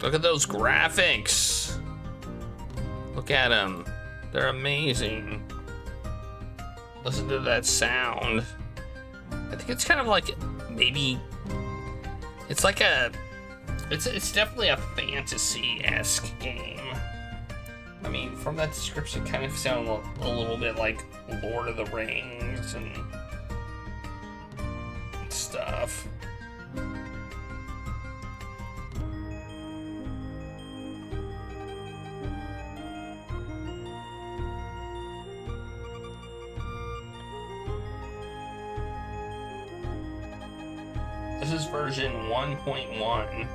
Look at those graphics. Look at them. They're amazing. Listen to that sound. I think it's kind of like maybe it's like it's definitely a fantasy-esque game. I mean, from that description, it kind of sounded a little bit like Lord of the Rings and stuff. This is version 1.1.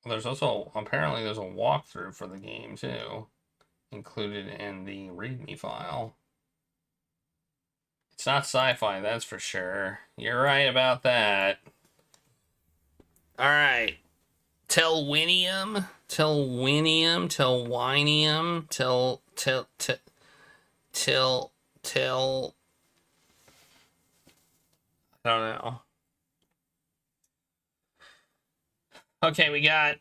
There's also, apparently there's a walkthrough for the game too, included in the README file. It's not sci-fi, that's for sure. You're right about that. Alright. Telwynium. I don't know. Okay, we got,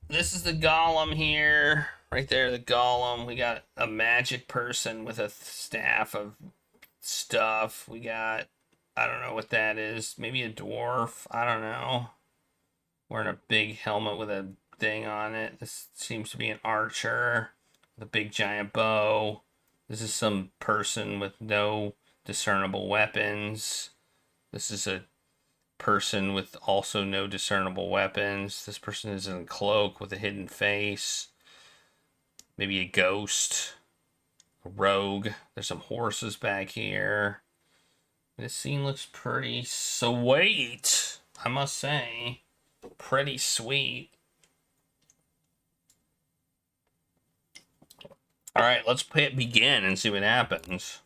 this is the golem here. Right there, the golem. We got a magic person with a staff of stuff. We got, I don't know what that is. Maybe a dwarf. I don't know. Wearing a big helmet with a thing on it. This seems to be an archer with a big giant bow. This is some person with no discernible weapons. This is a person with also no discernible weapons. This person is in a cloak with a hidden face. Maybe a ghost. A rogue. There's some horses back here. This scene looks pretty sweet, I must say. Pretty sweet. Alright, let's hit begin and see what happens.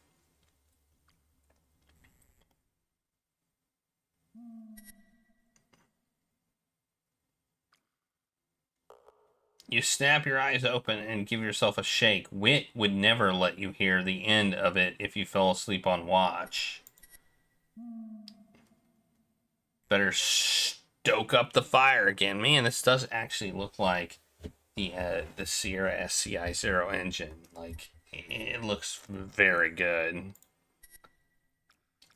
You snap your eyes open and give yourself a shake. Witt would never let you hear the end of it if you fell asleep on watch. Better stoke up the fire again. Man, this does actually look like the Sierra SCI0 engine. Like, it looks very good.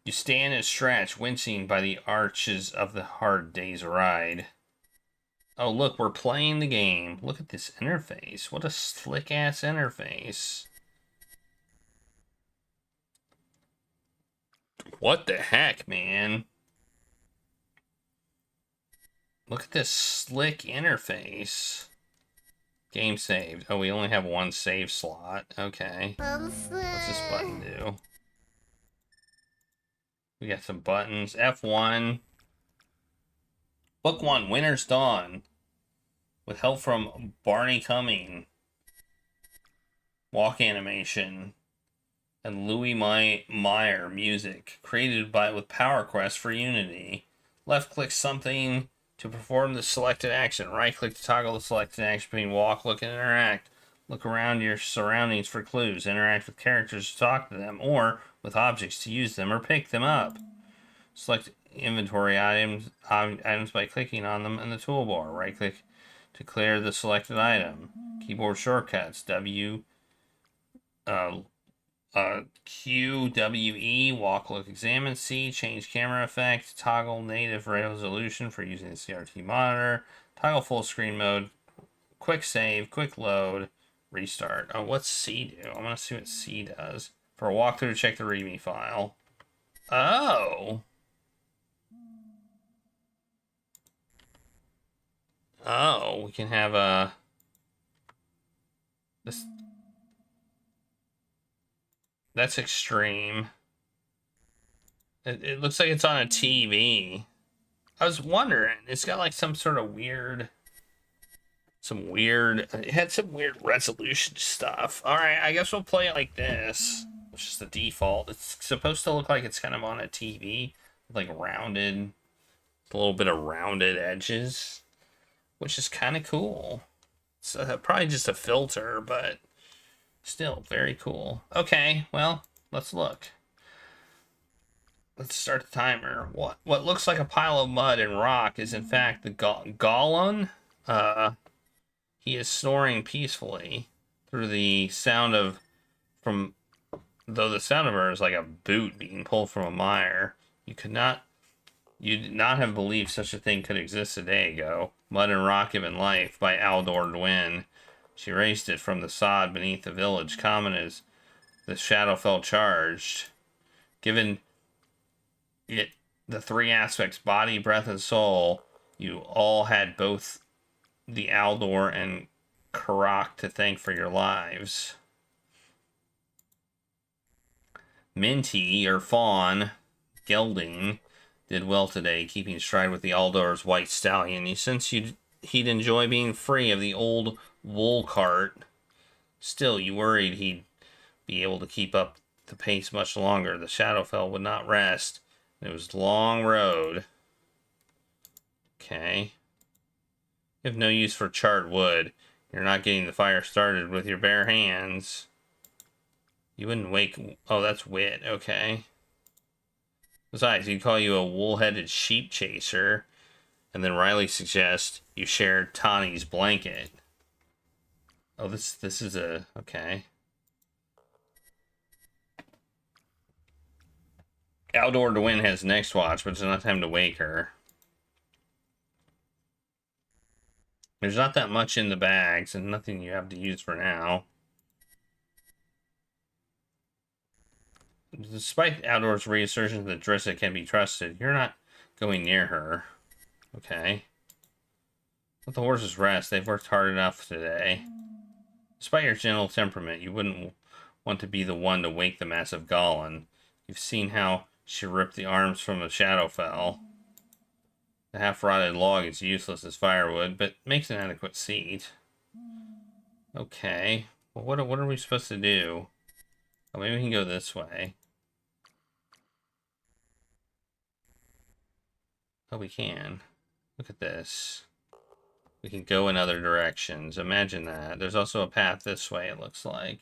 You stand and stretch, wincing by the arches of the hard day's ride. Oh, look, we're playing the game. Look at this interface. What a slick-ass interface. What the heck, man? Look at this slick interface. Game saved. Oh, we only have one save slot. Okay. What's this button do? We got some buttons. F1. Book 1, Winter's Dawn. With help from Barney Cumming. Walk animation. And Louis Meyer music. Created with Power Quest for Unity. Left click something to perform the selected action. Right click to toggle the selected action between walk, look, and interact. Look around your surroundings for clues. Interact with characters to talk to them. Or with objects to use them or pick them up. Select inventory items by clicking on them in the toolbar. Right click to clear the selected item. Keyboard shortcuts. Q, W, E, walk, look, examine, C, change camera effect, toggle native resolution for using the CRT monitor, toggle full screen mode, quick save, quick load, restart. Oh, what's C do? I want to see what C does. For a walkthrough, check the README file. Oh. Oh, we can have a... This... That's extreme. It looks like it's on a TV. I was wondering, it's got like some sort of weird... it had some weird resolution stuff. Alright, I guess we'll play it like this. which is the default. It's supposed to look like it's kind of on a TV, like rounded, a little bit of rounded edges, which is kind of cool. It's probably just a filter, but still very cool. Okay, well, let's look. Let's start the timer. What looks like a pile of mud and rock is in fact the golen. He is snoring peacefully through the sound of though the sound of her is like a boot being pulled from a mire. You did not have believed such a thing could exist a day ago. Mud and Rock Given Life by Autumn-Aldor Dwinn. She raised it from the sod beneath the village, common as the shadowfell charged. Given it the three aspects, body, breath, and soul, you all had both the Aldor and Karak to thank for your lives. Minty, or Fawn, gelding, did well today, keeping stride with the Aldor's white stallion. You sensed he'd enjoy being free of the old wool cart. Still, you worried he'd be able to keep up the pace much longer. The Shadowfell would not rest. It was a long road. Okay. You have no use for charred wood. You're not getting the fire started with your bare hands. You wouldn't wake... Oh, that's Witt. Okay. Besides, he'd call you a wool-headed sheep chaser. And then Riley suggests you shared Tani's blanket. Oh, this is a... Okay. Autumn-Aldor Dwinn has next watch, but it's not time to wake her. There's not that much in the bags, and nothing you have to use for now. Despite Outdoor's reassertion that Drissa can be trusted, you're not going near her. Okay. Let the horses rest. They've worked hard enough today. Despite your gentle temperament, you wouldn't want to be the one to wake the massive golen. You've seen how she ripped the arms from a Shadowfell. The half-rotted log is useless as firewood, but makes an adequate seat. Okay. Well, what are we supposed to do? Oh, maybe we can go this way. Oh, we can. Look at this. We can go in other directions. Imagine that. There's also a path this way, it looks like.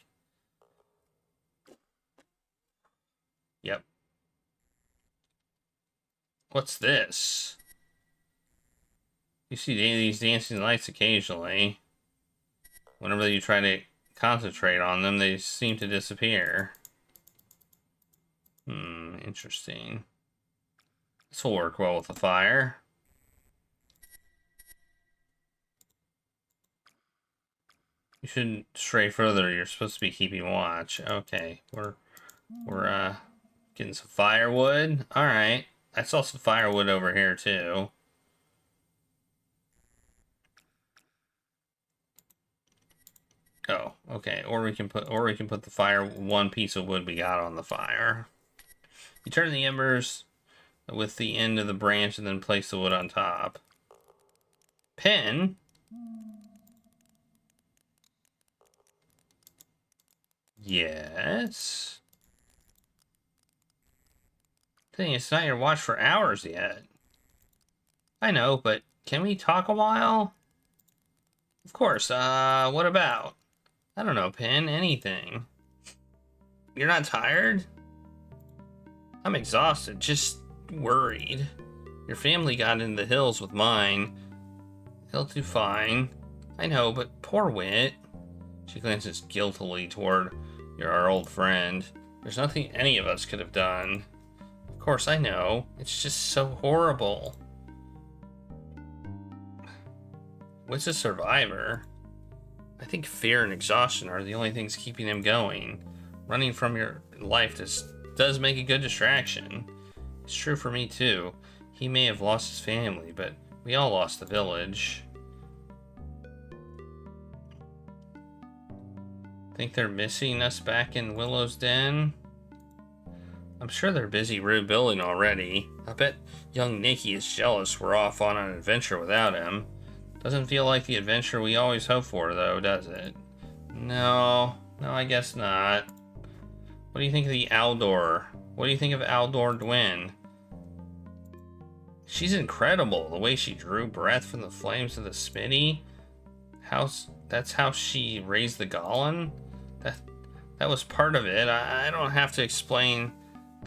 Yep. What's this? You see these dancing lights occasionally. Whenever you try to concentrate on them, they seem to disappear. Interesting. This will work well with the fire. You shouldn't stray further. You're supposed to be keeping watch. Okay, we're getting some firewood. All right, I saw some firewood over here too. Oh, okay. Or we can put the fire, one piece of wood we got on the fire. You turn the embers with the end of the branch and then place the wood on top. Pen? Yes. Thing, it's not your watch for hours yet. I know, but can we talk a while? Of course. What about? I don't know, Pen. Anything. You're not tired? I'm exhausted, just worried. Your family got into the hills with mine. They'll do fine. I know, but poor Witt. She glances guiltily toward our old friend. There's nothing any of us could have done. Of course, I know. It's just so horrible. Witt's a survivor. I think fear and exhaustion are the only things keeping him going. Running from your life does make a good distraction. It's true for me too. He may have lost his family, but we all lost the village. Think they're missing us back in Willows Dene? I'm sure they're busy rebuilding already. I bet young Nicky is jealous we're off on an adventure without him. Doesn't feel like the adventure we always hope for, though, does it? No, I guess not. What do you think of the Aldor? What do you think of Aldor Dwinn? She's incredible. The way she drew breath from the flames of the smithy. That's how she raised the golen? That was part of it. I don't have to explain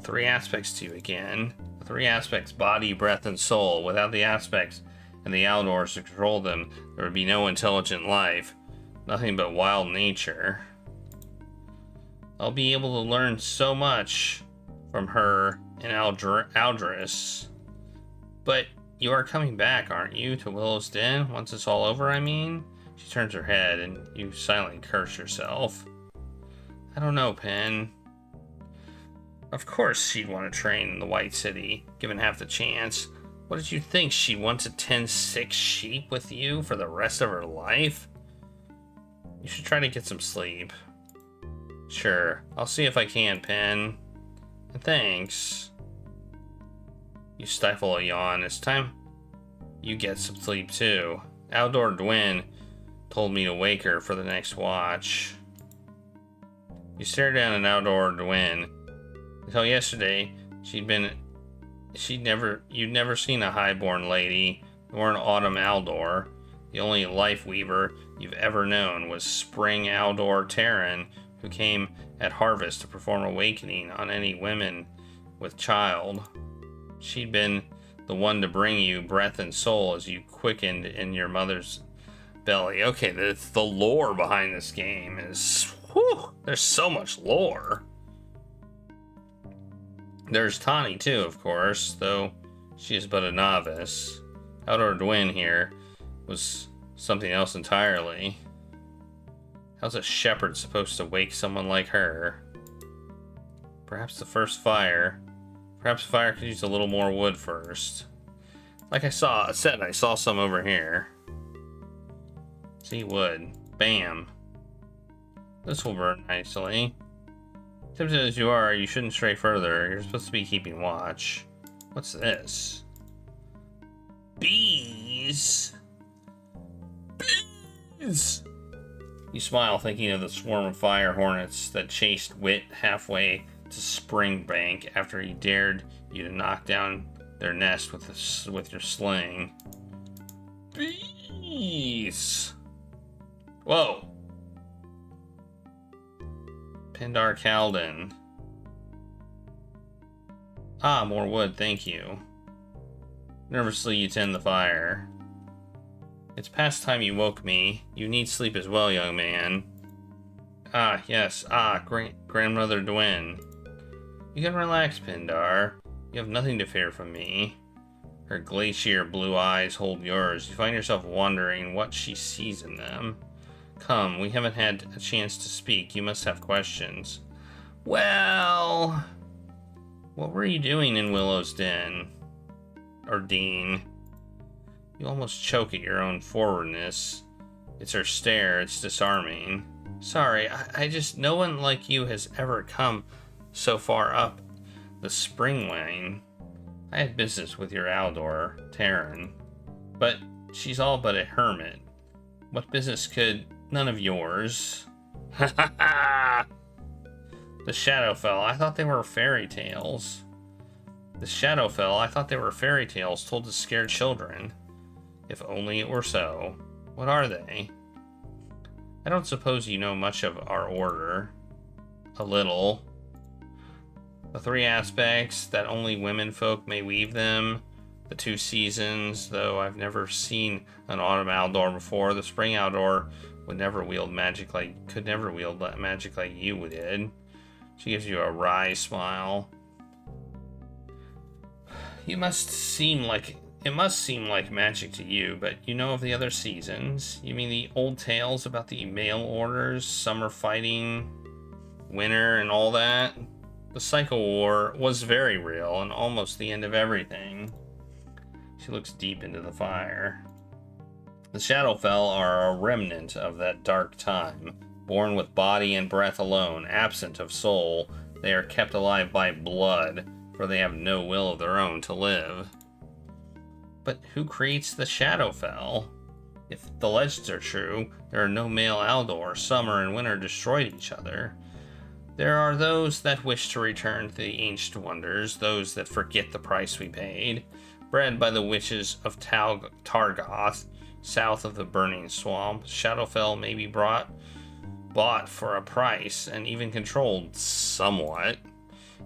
3 aspects to you again. The 3 aspects: body, breath, and soul. Without the aspects and the Aldors to control them, there would be no intelligent life. Nothing but wild nature. I'll be able to learn so much from her and Aldarris. But you are coming back, aren't you, to Willows Dene, once it's all over, I mean? She turns her head, and you silently curse yourself. I don't know, Pen. Of course she'd want to train in the White City, given half the chance. What did you think, she'd want to tend 6 sheep with you for the rest of her life? You should try to get some sleep. Sure, I'll see if I can, Pen. And thanks. You stifle a yawn. It's time you get some sleep too. Aldor Dwinn told me to wake her for the next watch. You stare down at Aldor Dwinn. Until yesterday, you'd never seen a highborn lady, nor an Autumn-Aldor. The only life weaver you've ever known was Spring-Aldor Terran, who came at harvest to perform awakening on any women with child. She'd been the one to bring you breath and soul as you quickened in your mother's belly. Okay, the lore behind this game is... Whew, there's so much lore. There's Tani too, of course, though she is but a novice. Aldor Dwinn here was something else entirely. How's a shepherd supposed to wake someone like her? Perhaps the first fire. Perhaps fire could use a little more wood first. Like I saw some over here. See, wood. Bam. This will burn nicely. Tempted as you are, you shouldn't stray further. You're supposed to be keeping watch. What's this? Bees! Bees! You smile, thinking of the swarm of fire hornets that chased Witt halfway to Springbank after he dared you to knock down their nest with your sling. Bees! Whoa! Pendar Calden. Ah, more wood, thank you. Nervously, you tend the fire. It's past time you woke me. You need sleep as well, young man. Ah, yes. Ah, Grandmother Dwinn. You can relax, Pendar. You have nothing to fear from me. Her glacier blue eyes hold yours. You find yourself wondering what she sees in them. Come, we haven't had a chance to speak. You must have questions. Well... What were you doing in Willows Dene? Or Dene? You almost choke at your own forwardness. It's her stare. It's disarming. Sorry, I just... No one like you has ever come so far up the spring lane. I had business with your Aldor, Terran. But she's all but a hermit. What business could... None of yours. Ha ha ha! The Shadowfell. I thought they were fairy tales. The Shadowfell. I thought they were fairy tales told to scare children. If only it were so. What are they? I don't suppose you know much of our order. A little. The 3 aspects, that only women folk may weave them. The 2 seasons, though I've never seen an Autumn-Aldor before. The Spring-Aldor could never wield magic like you did. She gives you a wry smile. It must seem like magic to you, but you know of the other seasons. You mean the old tales about the mail orders, summer fighting, winter, and all that? The Cycle War was very real and almost the end of everything. She looks deep into the fire. The Shadowfell are a remnant of that dark time. Born with body and breath alone, absent of soul, they are kept alive by blood, for they have no will of their own to live. But who creates the Shadowfell? If the legends are true, there are no male Aldor. Summer and winter destroyed each other. There are those that wish to return to the ancient wonders, those that forget the price we paid. Bred by the witches of Targoth, south of the burning swamp, Shadowfell may be bought for a price, and even controlled somewhat.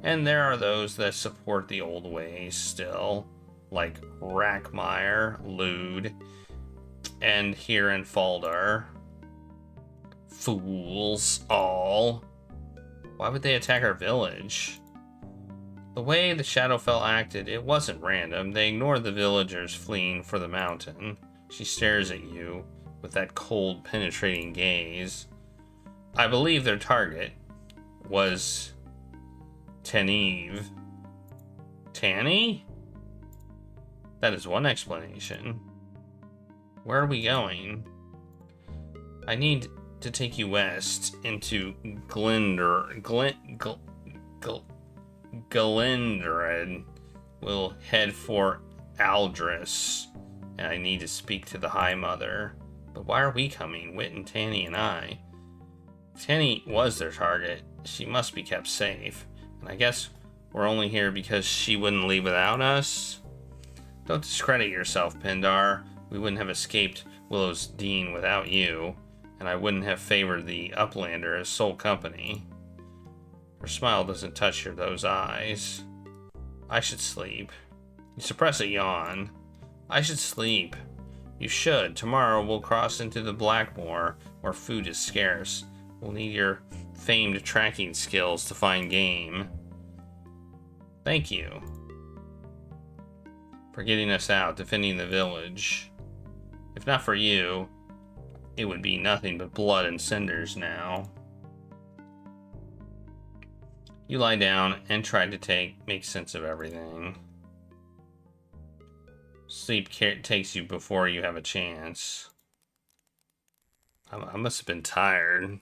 And there are those that support the old ways still, like Rackmeyer, Lude, and here in Faldar. Fools all. Why would they attack our village? The way the Shadowfell acted, it wasn't random. They ignored the villagers fleeing for the mountain. She stares at you with that cold, penetrating gaze. I believe their target was Teneve. Tani? That is one explanation. Where are we going? I need to take you west into Galindred. We'll head for Aldarris, and I need to speak to the High Mother. But why are we coming, Witt and Tani and I? If Tani was their target, she must be kept safe. And I guess we're only here because she wouldn't leave without us? Don't discredit yourself, Pindar. We wouldn't have escaped Willows Dene without you, and I wouldn't have favored the Uplander as sole company. Her smile doesn't touch those eyes. I should sleep. You suppress a yawn. I should sleep. You should. Tomorrow we'll cross into the Blackmoor, where food is scarce. We'll need your famed tracking skills to find game. Thank you for getting us out, defending the village. If not for you, it would be nothing but blood and cinders now. You lie down and try to make sense of everything. Sleep takes you before you have a chance. I must have been tired.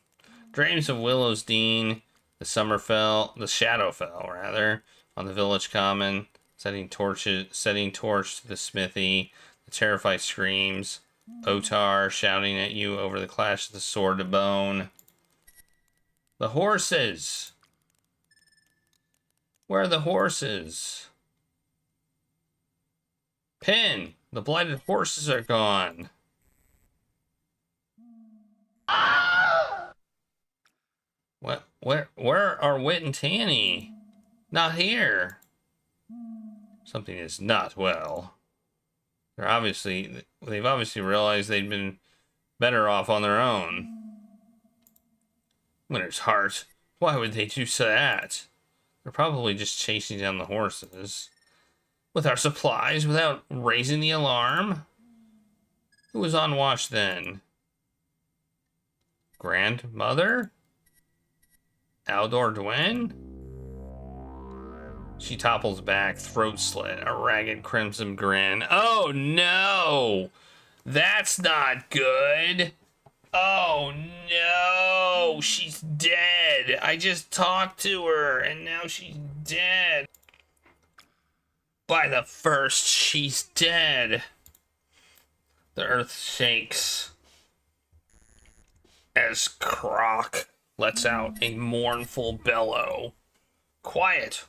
Dreams of Willows Dene, the Shadowfell rather, on the village common, setting torch to the smithy, the terrified screams, Otarr shouting at you over the clash of the sword to bone. The horses! Where are the horses? Pin! The blighted horses are gone. What? Where are Witt and Tani? Not here. Something is not well. They've obviously realized they'd been better off on their own. Winter's heart. Why would they do that? They're probably just chasing down the horses. With our supplies, without raising the alarm? Who was on watch then? Grandmother? Aldor Dwinn? She topples back, throat slit, a ragged crimson grin. Oh no! That's not good! Oh no! She's dead! I just talked to her, and now she's dead. By the first, she's dead. The earth shakes as Croc lets out a mournful bellow. Quiet!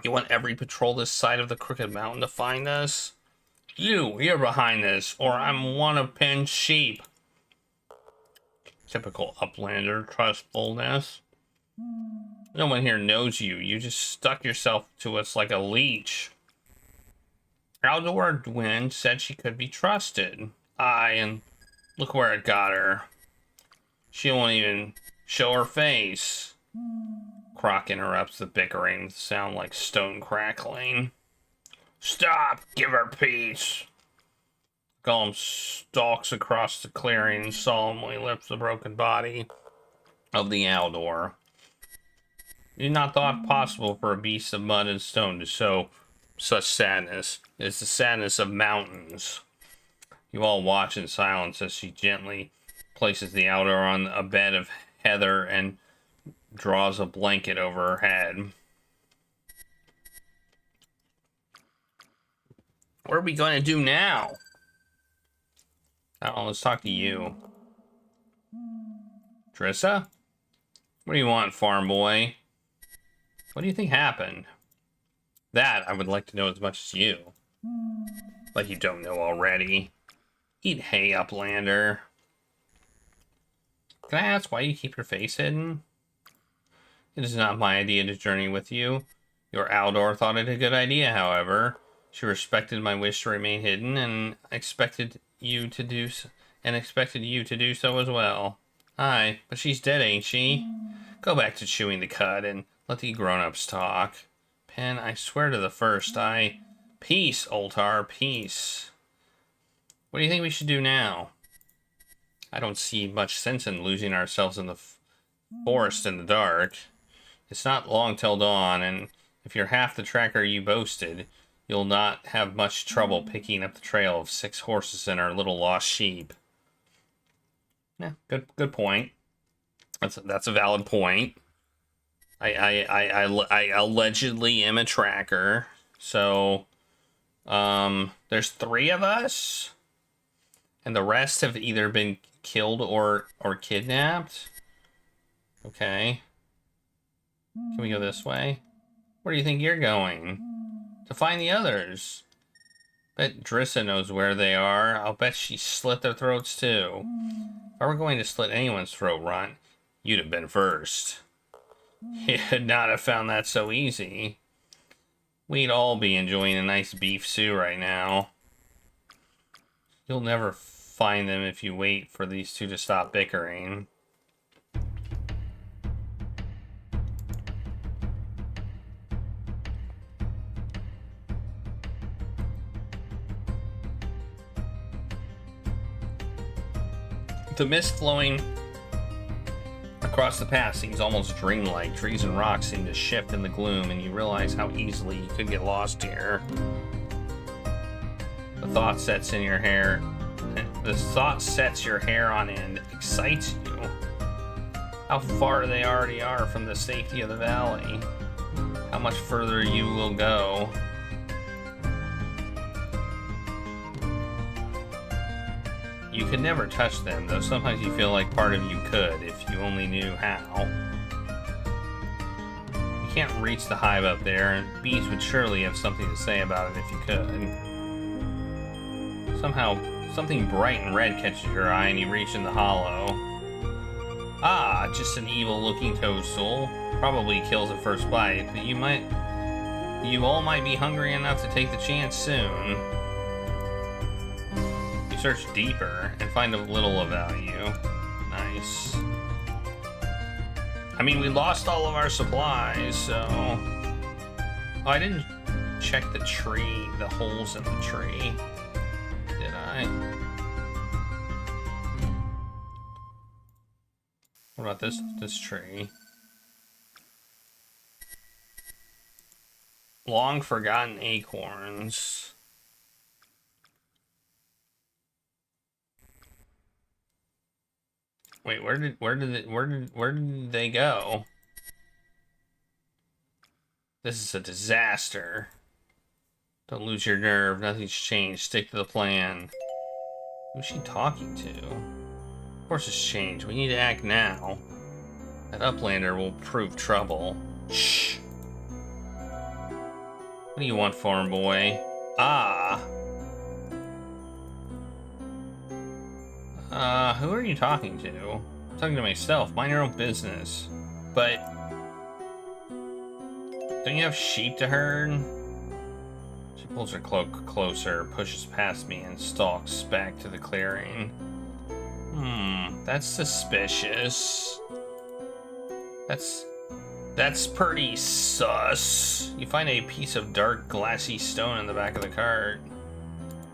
You want every patrol this side of the Crooked Mountain to find us? You're behind this, or I'm one of Pin's sheep. Typical Uplander trustfulness. No one here knows you. You just stuck yourself to us like a leech. Aldor Dwinn said she could be trusted. And look where it got her. She won't even show her face. Croc interrupts the bickering with a sound like stone crackling. Stop! Give her peace! Gollum stalks across the clearing and solemnly lifts the broken body of the Aldor. It is not thought possible for a beast of mud and stone to show such sadness. It is the sadness of mountains. You all watch in silence as she gently places the Aldor on a bed of heather and draws a blanket over her head. What are we going to do now? Oh, let's talk to you. Drissa? What do you want, farm boy? What do you think happened? That I would like to know as much as you. Like you don't know already. Eat hay, Uplander. Can I ask why you keep your face hidden? It is not my idea to journey with you. Your Aldor thought it a good idea, however. She respected my wish to remain hidden and expected you to do so as well. Aye, but she's dead, ain't she? Go back to chewing the cud and let the grown-ups talk. Pen, I swear to the first, Peace, Otarr, peace. What do you think we should do now? I don't see much sense in losing ourselves in the forest in the dark. It's not long till dawn, and if you're half the tracker you boasted, you'll not have much trouble picking up the trail of 6 horses and our little lost sheep. Yeah, good point. That's a valid point. I allegedly am a tracker, so there's 3 of us, and the rest have either been killed or kidnapped. Okay. Can we go this way? Where do you think you're going? To find the others. Bet Drissa knows where they are. I'll bet she slit their throats too. If I were going to slit anyone's throat, Ron, you'd have been first. You'd not have found that so easy. We'd all be enjoying a nice beef stew right now. You'll never find them if you wait for these 2 to stop bickering. The mist flowing across the path seems almost dreamlike. Trees and rocks seem to shift in the gloom, and you realize how easily you could get lost here. The thought sets your hair on end, excites you. How far they already are from the safety of the valley. How much further you will go. You could never touch them, though sometimes you feel like part of you could, if you only knew how. You can't reach the hive up there, and bees would surely have something to say about it if you could. Somehow, something bright and red catches your eye and you reach in the hollow. Ah, just an evil-looking toadstool. Probably kills at first bite, but you all might be hungry enough to take the chance soon. Search deeper and find a little of value. Nice. I mean, we lost all of our supplies, so... Oh, I didn't check the tree, the holes in the tree. Did I? What about this tree? Long forgotten acorns. Wait, where did they go? This is a disaster. Don't lose your nerve. Nothing's changed. Stick to the plan. Who's she talking to? Of course it's changed. We need to act now. That Uplander will prove trouble. Shh. What do you want, farm boy? Ah. Who are you talking to? I'm talking to myself. Mind your own business. But... don't you have sheep to herd? She pulls her cloak closer, pushes past me, and stalks back to the clearing. That's suspicious. That's pretty sus. You find a piece of dark, glassy stone in the back of the cart.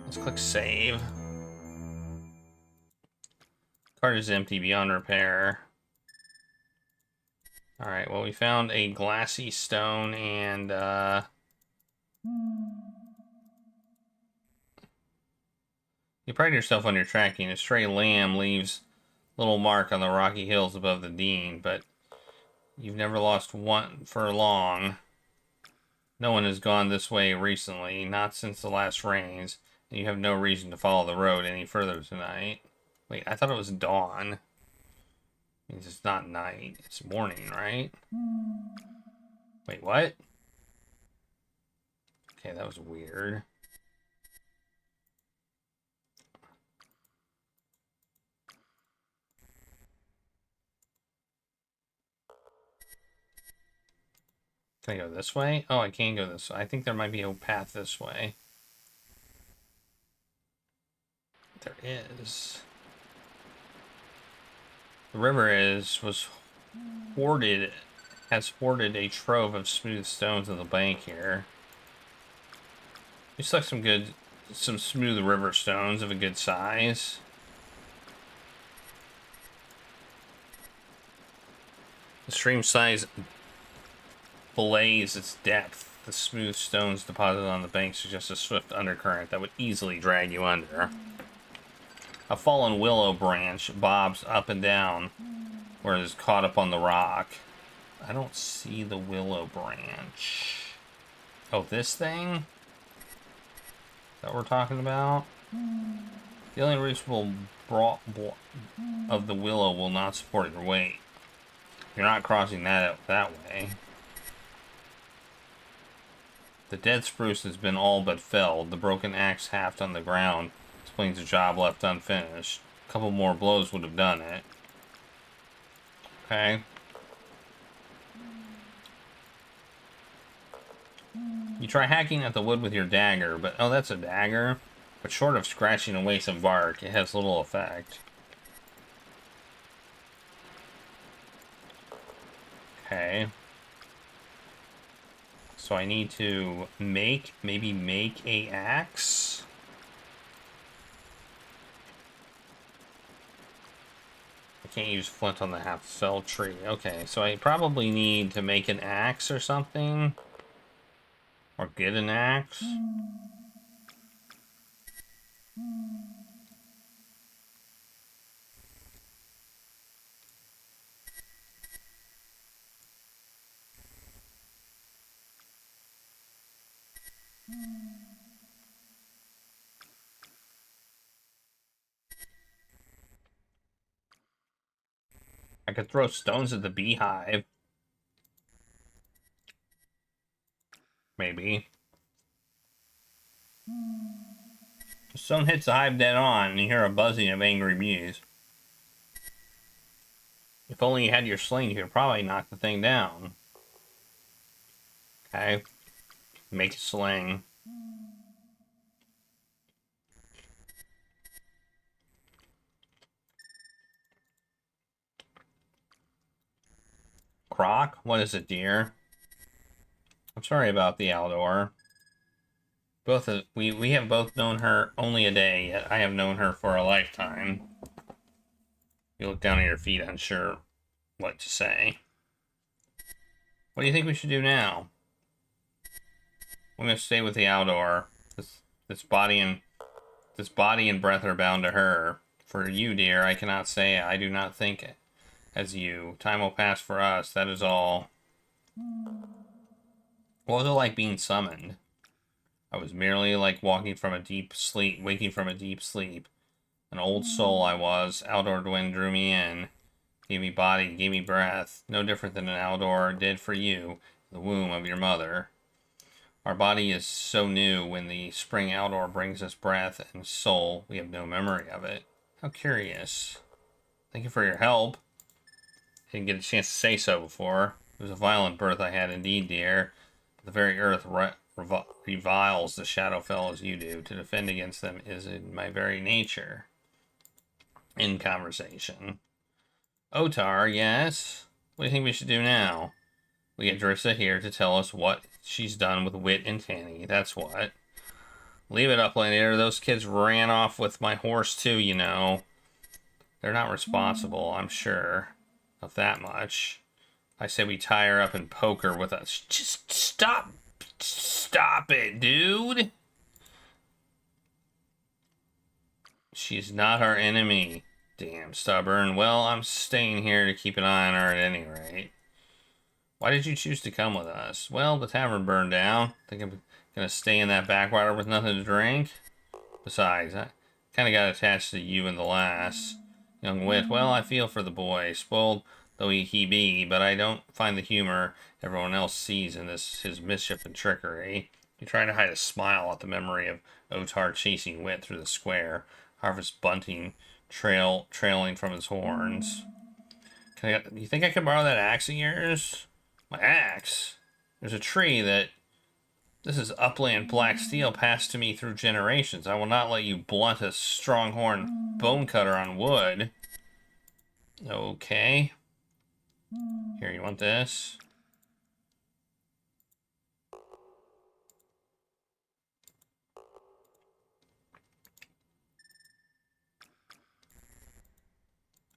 Let's click save. Cart is empty, beyond repair. Alright, well, we found a glassy stone and, you pride yourself on your tracking. A stray lamb leaves a little mark on the rocky hills above the Dene, but you've never lost one for long. No one has gone this way recently, not since the last rains, and you have no reason to follow the road any further tonight. Wait, I thought it was dawn. Means it's not night, it's morning, right? Wait, what? Okay, that was weird. Can I go this way? Oh, I can go this way. I think there might be a path this way. There is. The river has hoarded a trove of smooth stones on the bank here. We select some smooth river stones of a good size. The stream size belays its depth. The smooth stones deposited on the bank suggest a swift undercurrent that would easily drag you under. A fallen willow branch bobs up and down where it is caught up on the rock. I don't see the willow branch. Oh, this thing? Is that what we're talking about? The only reachable of the willow will not support your weight. You're not crossing that way. The dead spruce has been all but felled. The broken axe haft on the ground explains the job left unfinished. A couple more blows would have done it. Okay. You try hacking at the wood with your dagger, but... Oh, that's a dagger. But short of scratching away some bark, it has little effect. Okay. So I need to maybe make a axe. I can't use flint on the half-fell tree. Okay, so I probably need to make an axe or something. Or get an axe. I could throw stones at the beehive. Maybe. The stone hits the hive dead on, and you hear a buzzing of angry bees. If only you had your sling, you could probably knock the thing down. Okay. Make a sling. Croc? What is it, dear? I'm sorry about the Aldor. We have both known her only a day, yet I have known her for a lifetime. You look down at your feet, unsure what to say. What do you think we should do now? I'm gonna stay with the Aldor. This body and breath are bound to her. For you, dear, I cannot say I do not think as you. Time will pass for us, that is all. What was it like being summoned? I was merely like waking from a deep sleep. An old soul I was. Aldor Dwinn drew me in. Gave me body, gave me breath. No different than an Aldor did for you, the womb of your mother. Our body is so new. When the spring Aldor brings us breath and soul, we have no memory of it. How curious. Thank you for your help. Didn't get a chance to say so before. It was a violent birth I had indeed, dear. The very earth reviles the shadowfell as you do. To defend against them is in my very nature. In conversation. Otarr, yes? What do you think we should do now? We get Drissa here to tell us what she's done with Witt and Tani. That's what. Leave it, Uplander. Those kids ran off with my horse too, you know. They're not responsible, I'm sure of that much. I say we tie her up and poke her with us. Just stop it, dude. She's not our enemy. Damn stubborn. Well, I'm staying here to keep an eye on her at any rate. Why did you choose to come with us? Well, the tavern burned down. Think I'm gonna stay in that backwater with nothing to drink? Besides, I kind of got attached to you and the lass. Young Witt, well, I feel for the boy, spoiled though he be, but I don't find the humor everyone else sees in this his mischief and trickery. He tried to hide a smile at the memory of Otarr chasing Witt through the square, harvest bunting trailing from his horns. You think I can borrow that axe of yours? My axe? There's a tree that... This is upland black steel passed to me through generations. I will not let you blunt a stronghorn bone cutter on wood. Okay. Here, you want this?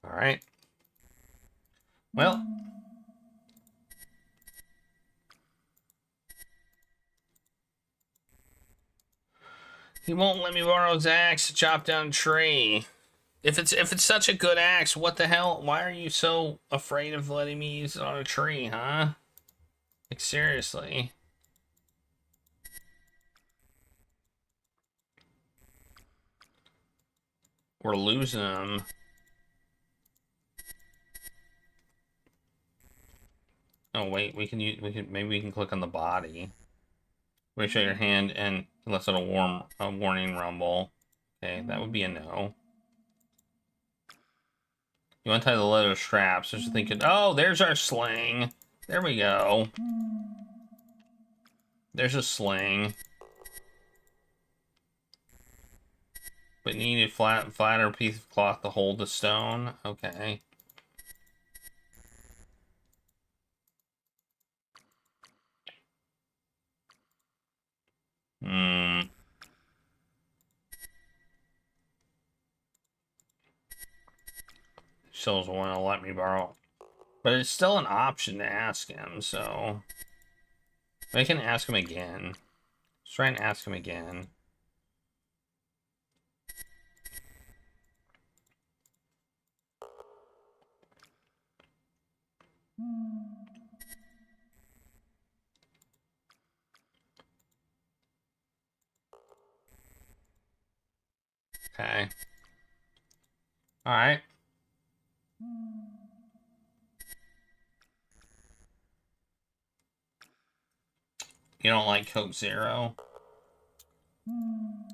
Alright. Well. He won't let me borrow his axe to chop down a tree. If it's such a good axe, what the hell? Why are you so afraid of letting me use it on a tree, huh? Like, seriously. We're losing him. Oh wait, maybe we can click on the body. Raise your hand and unless it'll a warning rumble. Okay, that would be a no. You untie the leather straps. Just thinking, oh, there's our sling. There we go. There's a sling. But you need a flatter piece of cloth to hold the stone. Okay. Still doesn't want to let me borrow. But it's still an option to ask him, so... I can ask him again. Let's try and ask him again. Okay. Alright. You don't like Coke Zero?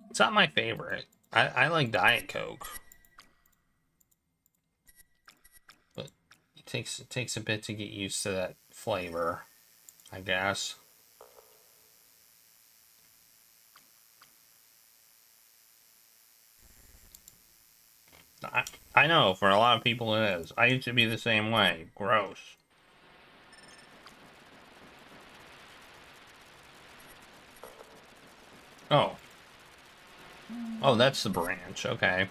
It's not my favorite. I like Diet Coke. But it takes a bit to get used to that flavor, I guess. I know, for a lot of people it is. I used to be the same way. Gross. Oh. Oh, that's the branch. Okay.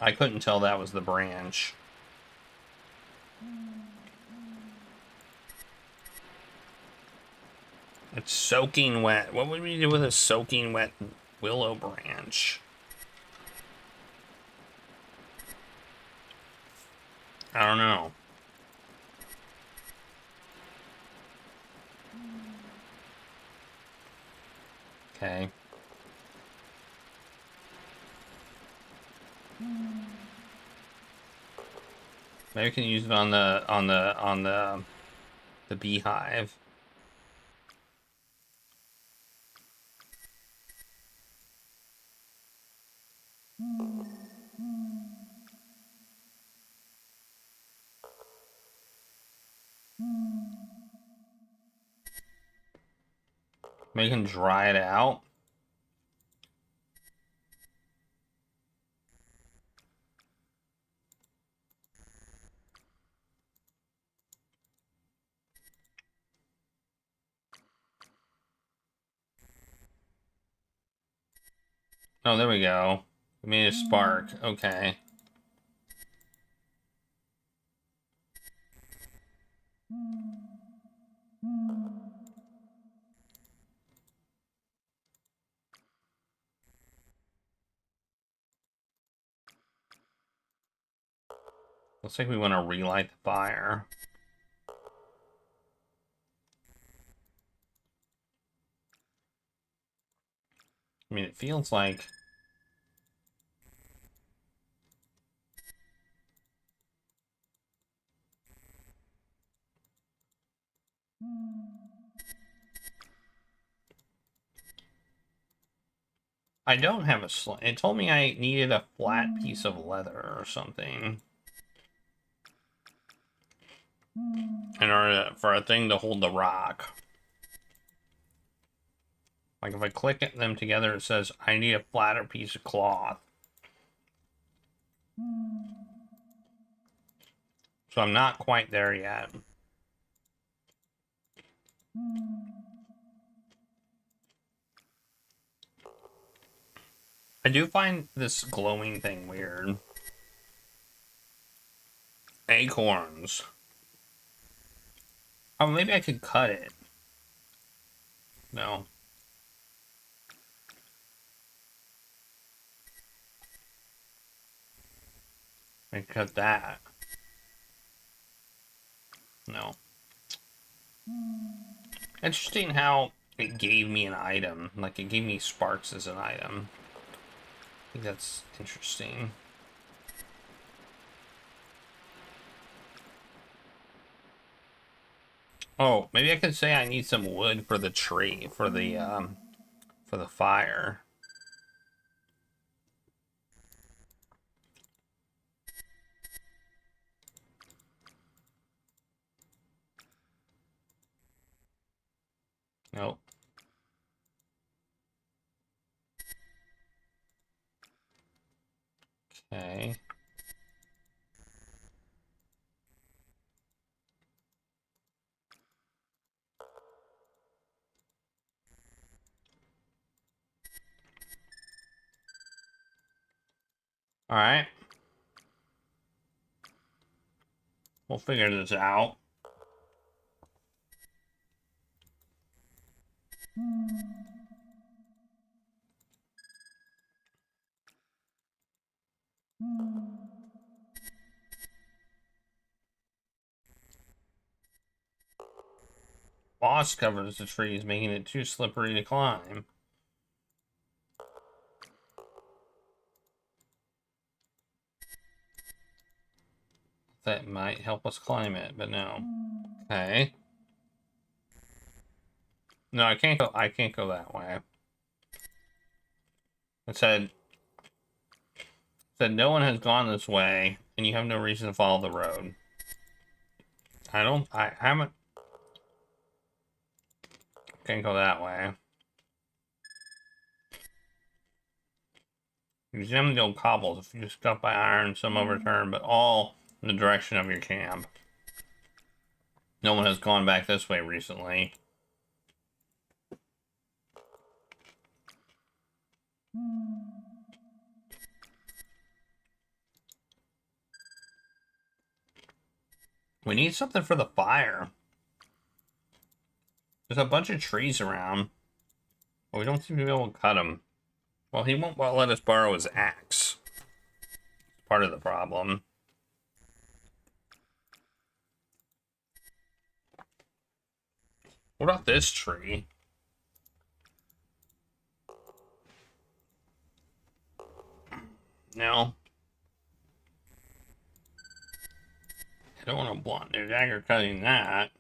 I couldn't tell that was the branch. It's soaking wet. What would we do with a soaking wet willow branch? I don't know. Okay. Maybe we can use it on the beehive. Maybe we can dry it out. Oh, there we go. We made a spark. Okay. Looks like we want to relight the fire. I mean, it feels like... I don't have a sling. It told me I needed a flat piece of leather or something in order for a thing to hold the rock. Like if I click them together, it says I need a flatter piece of cloth. So I'm not quite there yet. I do find this glowing thing weird. Acorns. Oh, maybe I could cut it. No. I cut that. No. Interesting how it gave me an item. Like, it gave me sparks as an item. I think that's interesting. Oh, maybe I could say I need some wood for the tree, for the fire. Nope. Okay. All right. We'll figure this out. Moss covers the trees, making it too slippery to climb. That might help us climb it, but no. Okay. No, I can't go that way. It said no one has gone this way, and you have no reason to follow the road. I haven't. Can't go that way. Examine the old cobbles. If you scuffed by iron, some overturned, but all in the direction of your camp. No one has gone back this way recently. We need something for the fire. There's a bunch of trees around, but we don't seem to be able to cut them. Well, he won't let us borrow his axe. Part of the problem. What about this tree? No. I don't want to blunt their dagger cutting that.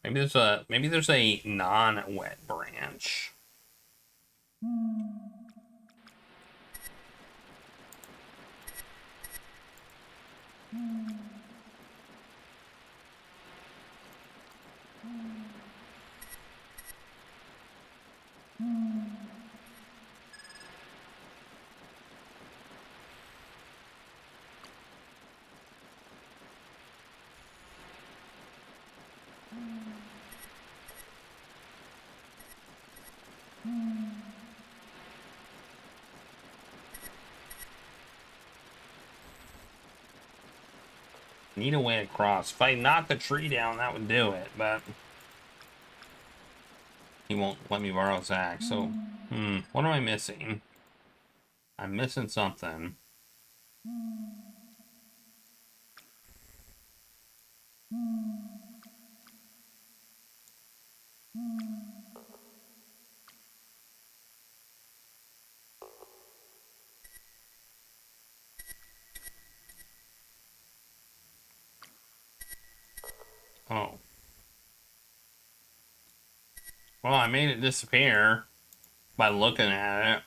Maybe there's a non-wet branch. Need a way across. If I knock the tree down, that would do it, but he won't let me borrow his axe. So, what am I missing? I'm missing something. Oh. Well, I made it disappear by looking at it.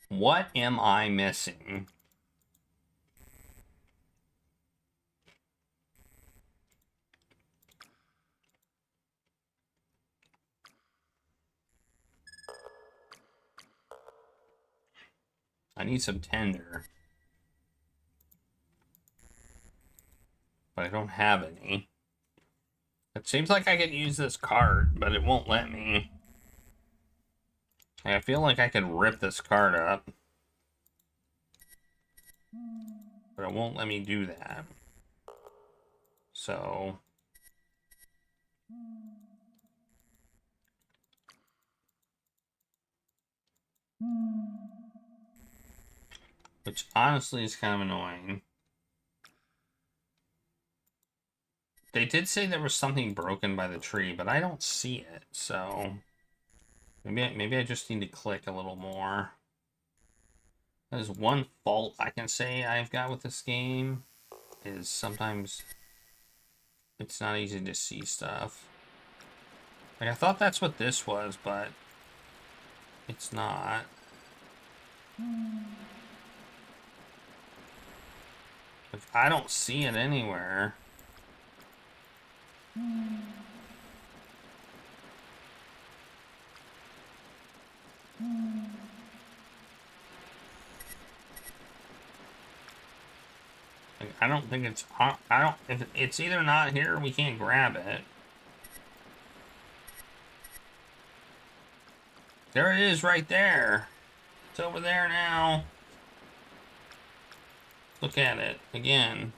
What am I missing? I need some tinder. But I don't have any. It seems like I could use this cart, but it won't let me. I feel like I could rip this cart up. But it won't let me do that. So... which honestly is kind of annoying. They did say there was something broken by the tree, but I don't see it, so... Maybe I just need to click a little more. There's one fault I can say I've got with this game, is sometimes it's not easy to see stuff. Like, I thought that's what this was, but it's not. Like, I don't see it anywhere. Like, I don't think it's... if it's either not here or we can't grab it. There it is right there. It's over there now. Look at it again.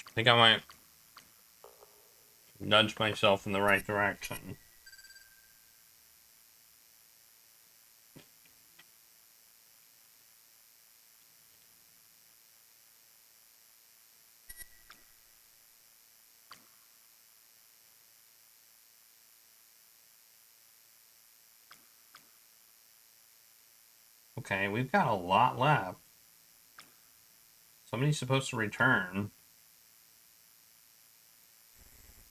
I think I might nudge myself in the right direction. Okay, we've got a lot left. Somebody's supposed to return.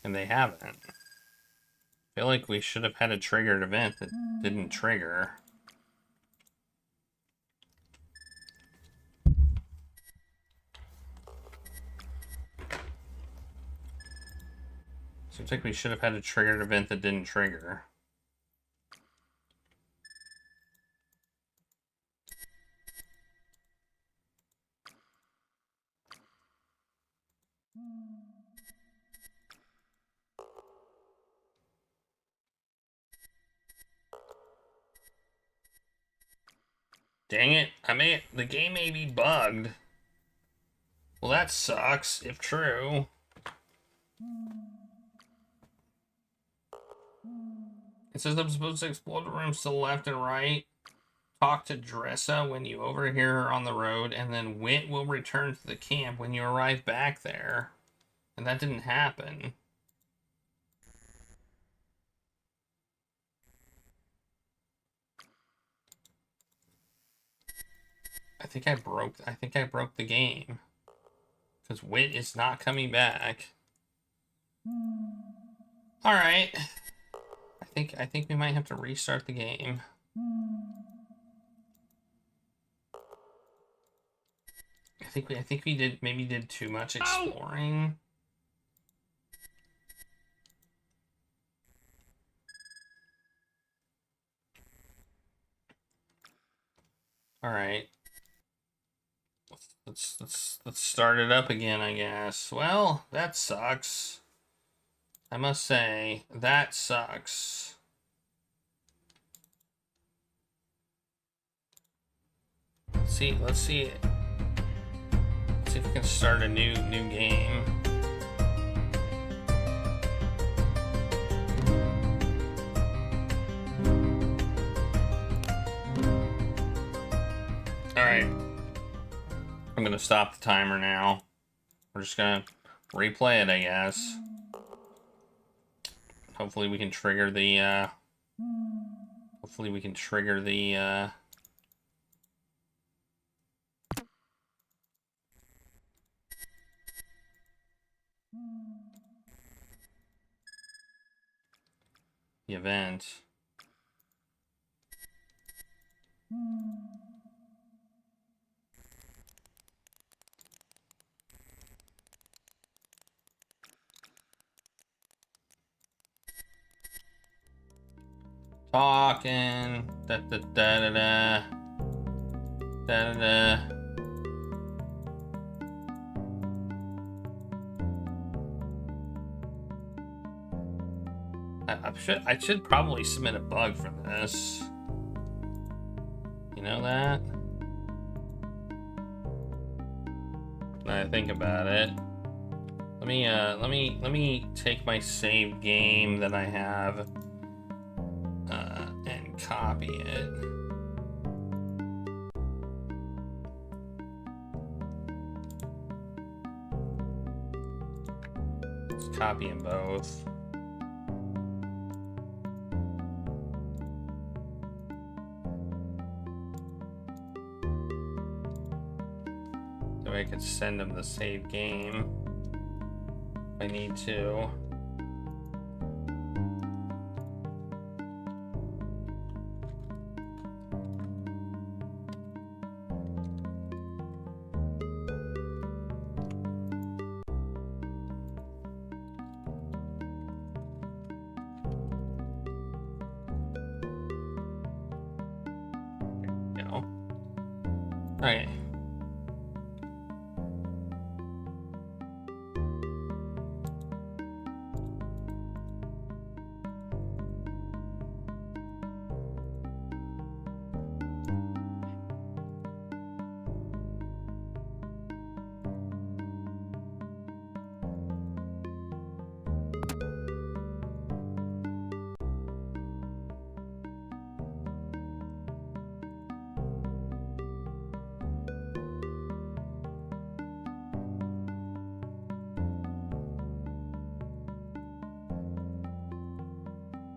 And they haven't. I feel like we should have had a triggered event that didn't trigger. Seems like we should have had a triggered event that didn't trigger. Dang it, the game may be bugged. Well, that sucks, if true. It says I'm supposed to explore the rooms to the left and right. Talk to Dressa when you overhear her on the road, and then Witt will return to the camp when you arrive back there. And that didn't happen. I think I broke the game. Because Witt is not coming back. Alright. I think we might have to restart the game. I think we maybe did too much exploring. Alright. Let's start it up again, I guess. Well, that sucks. I must say, that sucks. Let's see if we can start a new game. All right, I'm gonna stop the timer now. We're just gonna replay it, I guess. Hopefully we can trigger the the event. Talking da da da da da da da. I should probably submit a bug for this. You know that? Now I think about it. Let me take my save game that I have and copy it. Let's copy them both. I could send them the save game if I need to. There we go. Okay.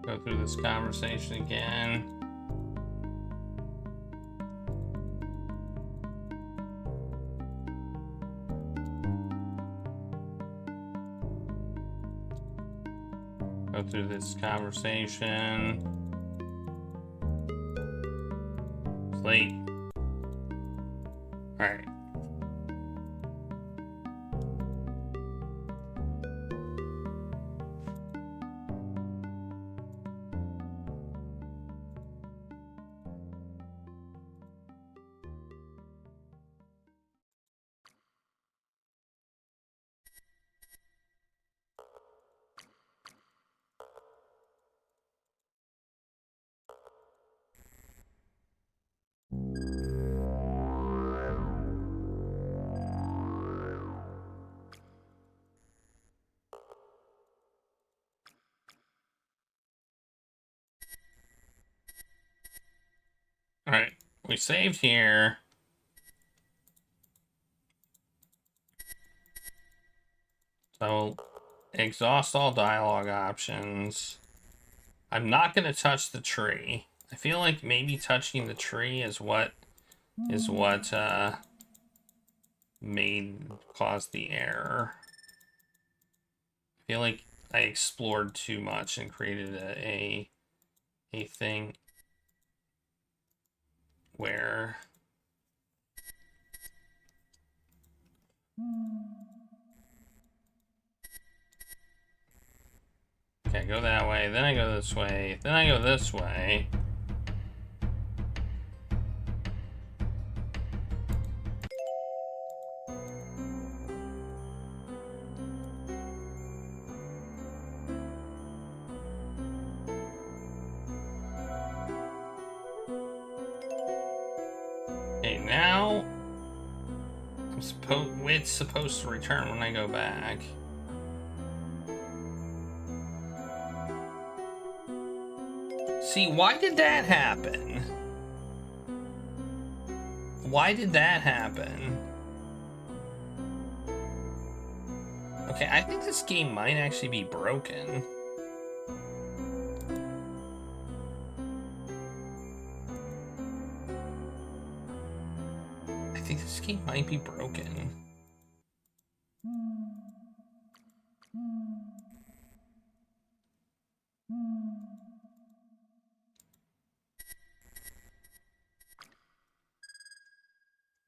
Go through this conversation again. Go through this conversation. It's late. All right. All right, we saved here. So exhaust all dialogue options. I'm not going to touch the tree. I feel like maybe touching the tree is what caused the error. I feel like I explored too much and created a thing where okay, I go that way, then I go this way, then I go this way. Okay, now Witt's supposed to return when I go back. See, why did that happen? Why did that happen? Okay, I think this game might actually be broken. I think this game might be broken.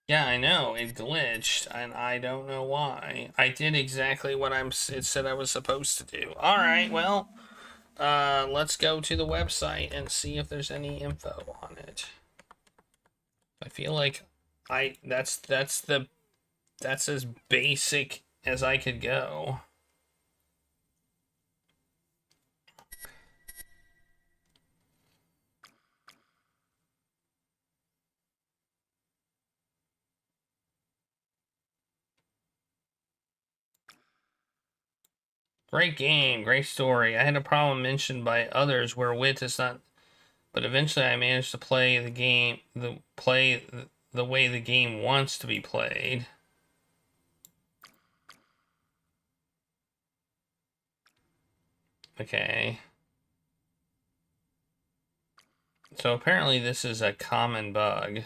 Yeah, I know, it glitched, and I don't know why. I did exactly what it said I was supposed to do. Alright, well, let's go to the website and see if there's any info on it. I feel like that's as basic as I could go. Great game, great story. I had a problem mentioned by others where Witt is not, but eventually I managed to play the game, the way the game wants to be played. Okay. So apparently this is a common bug.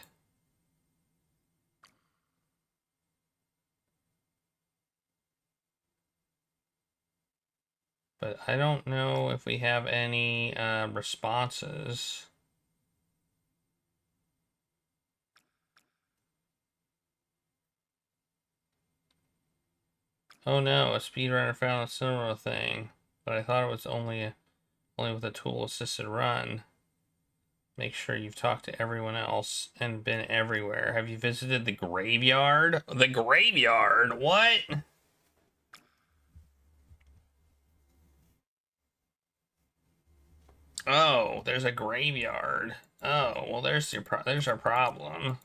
But I don't know if we have any responses. Oh no, a speedrunner found a similar thing, but I thought it was only with a tool-assisted run. Make sure you've talked to everyone else and been everywhere. Have you visited the graveyard? The graveyard? What? Oh, there's a graveyard. Oh, well, there's our problem.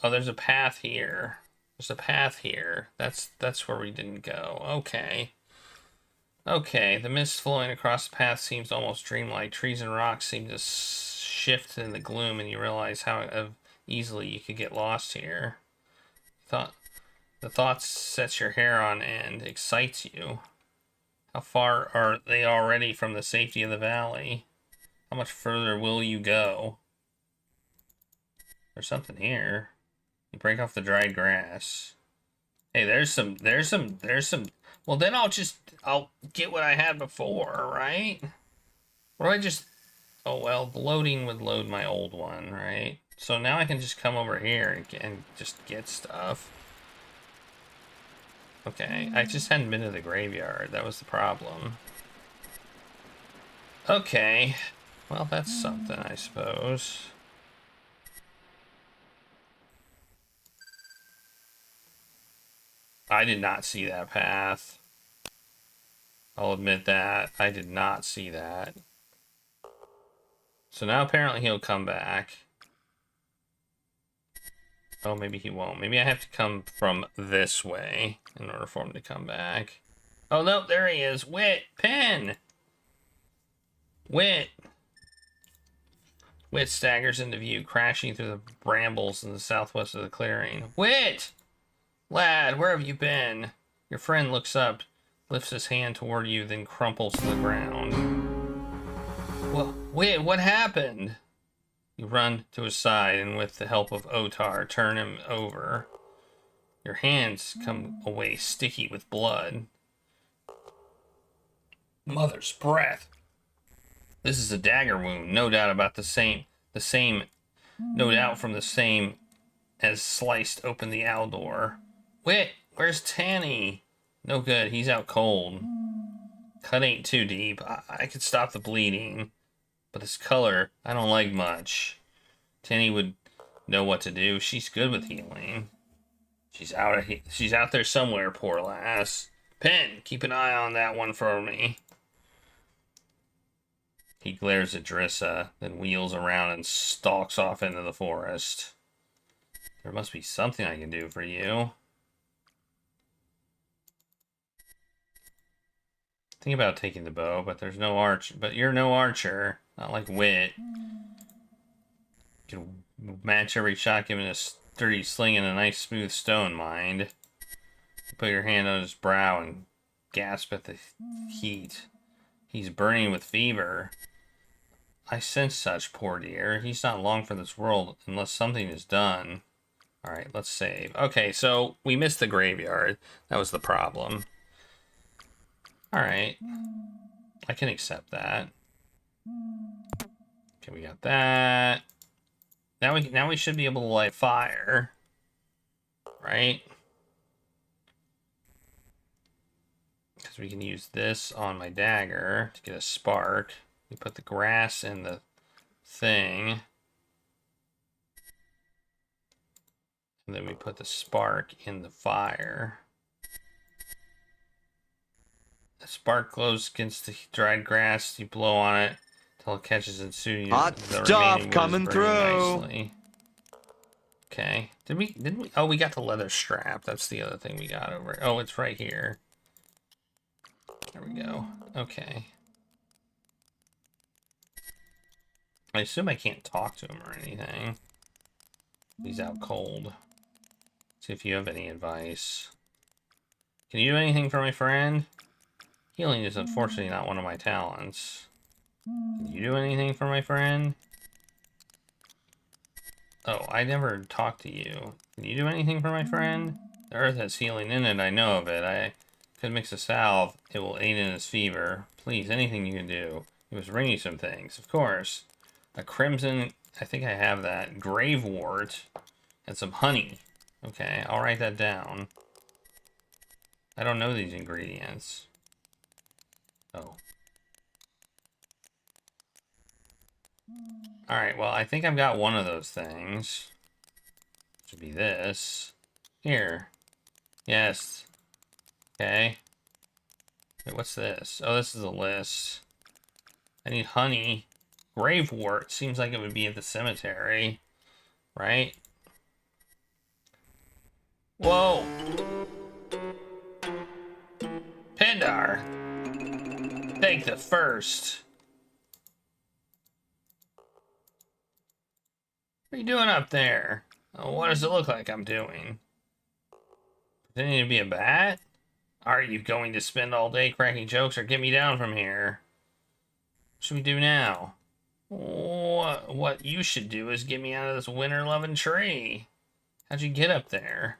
Oh, there's a path here. There's a path here. That's where we didn't go. Okay. Okay, the mist flowing across the path seems almost dreamlike. Trees and rocks seem to shift in the gloom, and you realize how easily you could get lost here. The thought sets your hair on end, excites you. How far are they already from the safety of the valley? How much further will you go? There's something here. You break off the dried grass. Hey, there's some. Well, then I'll get what I had before, right? Or do I just, oh, well, the loading would load my old one, right? So now I can just come over here and just get stuff. Okay, I just hadn't been to the graveyard. That was the problem. Okay, well, that's something, I suppose. I did not see that path. I'll admit that. I did not see that. So now apparently he'll come back. Oh, maybe he won't. Maybe I have to come from this way in order for him to come back. Oh, no, there he is. Witt! Pen! Witt! Witt staggers into view, crashing through the brambles in the southwest of the clearing. Witt! Lad, where have you been? Your friend looks up, lifts his hand toward you, then crumples to the ground. Well, Witt, what happened? You run to his side, and with the help of Otarr, turn him over. Your hands come away sticky with blood. Mother's breath. This is a dagger wound, no doubt about no doubt from the same as sliced open the Aldor. Witt, where's Tani? No good, he's out cold. Cut ain't too deep. I could stop the bleeding. But this color, I don't like much. Tani would know what to do. She's good with healing. She's out there somewhere, poor lass. Pen, keep an eye on that one for me. He glares at Drissa, then wheels around and stalks off into the forest. There must be something I can do for you. Think about taking the bow, but there's no archer. But you're no archer. Not like Witt. You can match every shot given a sturdy sling and a nice smooth stone, mind. You put your hand on his brow and gasp at the heat. He's burning with fever. I sense such, poor dear. He's not long for this world unless something is done. Alright, let's save. Okay, so we missed the graveyard. That was the problem. Alright. I can accept that. Okay, we got that. Now we should be able to light fire. Right? Because we can use this on my dagger to get a spark. We put the grass in the thing. And then we put the spark in the fire. The spark glows against the dried grass. You blow on it until it catches and soon hot stuff coming through. Nicely. Okay. Didn't we? Oh, we got the leather strap. That's the other thing we got over. Oh, it's right here. There we go. Okay. I assume I can't talk to him or anything. He's out cold. See if you have any advice. Can you do anything for my friend? Healing is unfortunately not one of my talents. Can you do anything for my friend? Oh, I never talked to you. Can you do anything for my friend? The earth has healing in it, I know of it. I could mix a salve. It will aid in his fever. Please, anything you can do. He was bringing some things, of course. A crimson, I think I have that. Gravewort and some honey. Okay, I'll write that down. I don't know these ingredients. Oh. Alright, well, I think I've got one of those things. Should be this. Here. Yes. Okay. Wait, what's this? Oh, this is a list. I need honey. Gravewort. Seems like it would be at the cemetery. Right? Whoa! Pendar! Take the first. What are you doing up there? Oh, what does it look like I'm doing? Pretending to be a bat? Are you going to spend all day cracking jokes or get me down from here? What should we do now? What you should do is get me out of this winter-loving tree. How'd you get up there?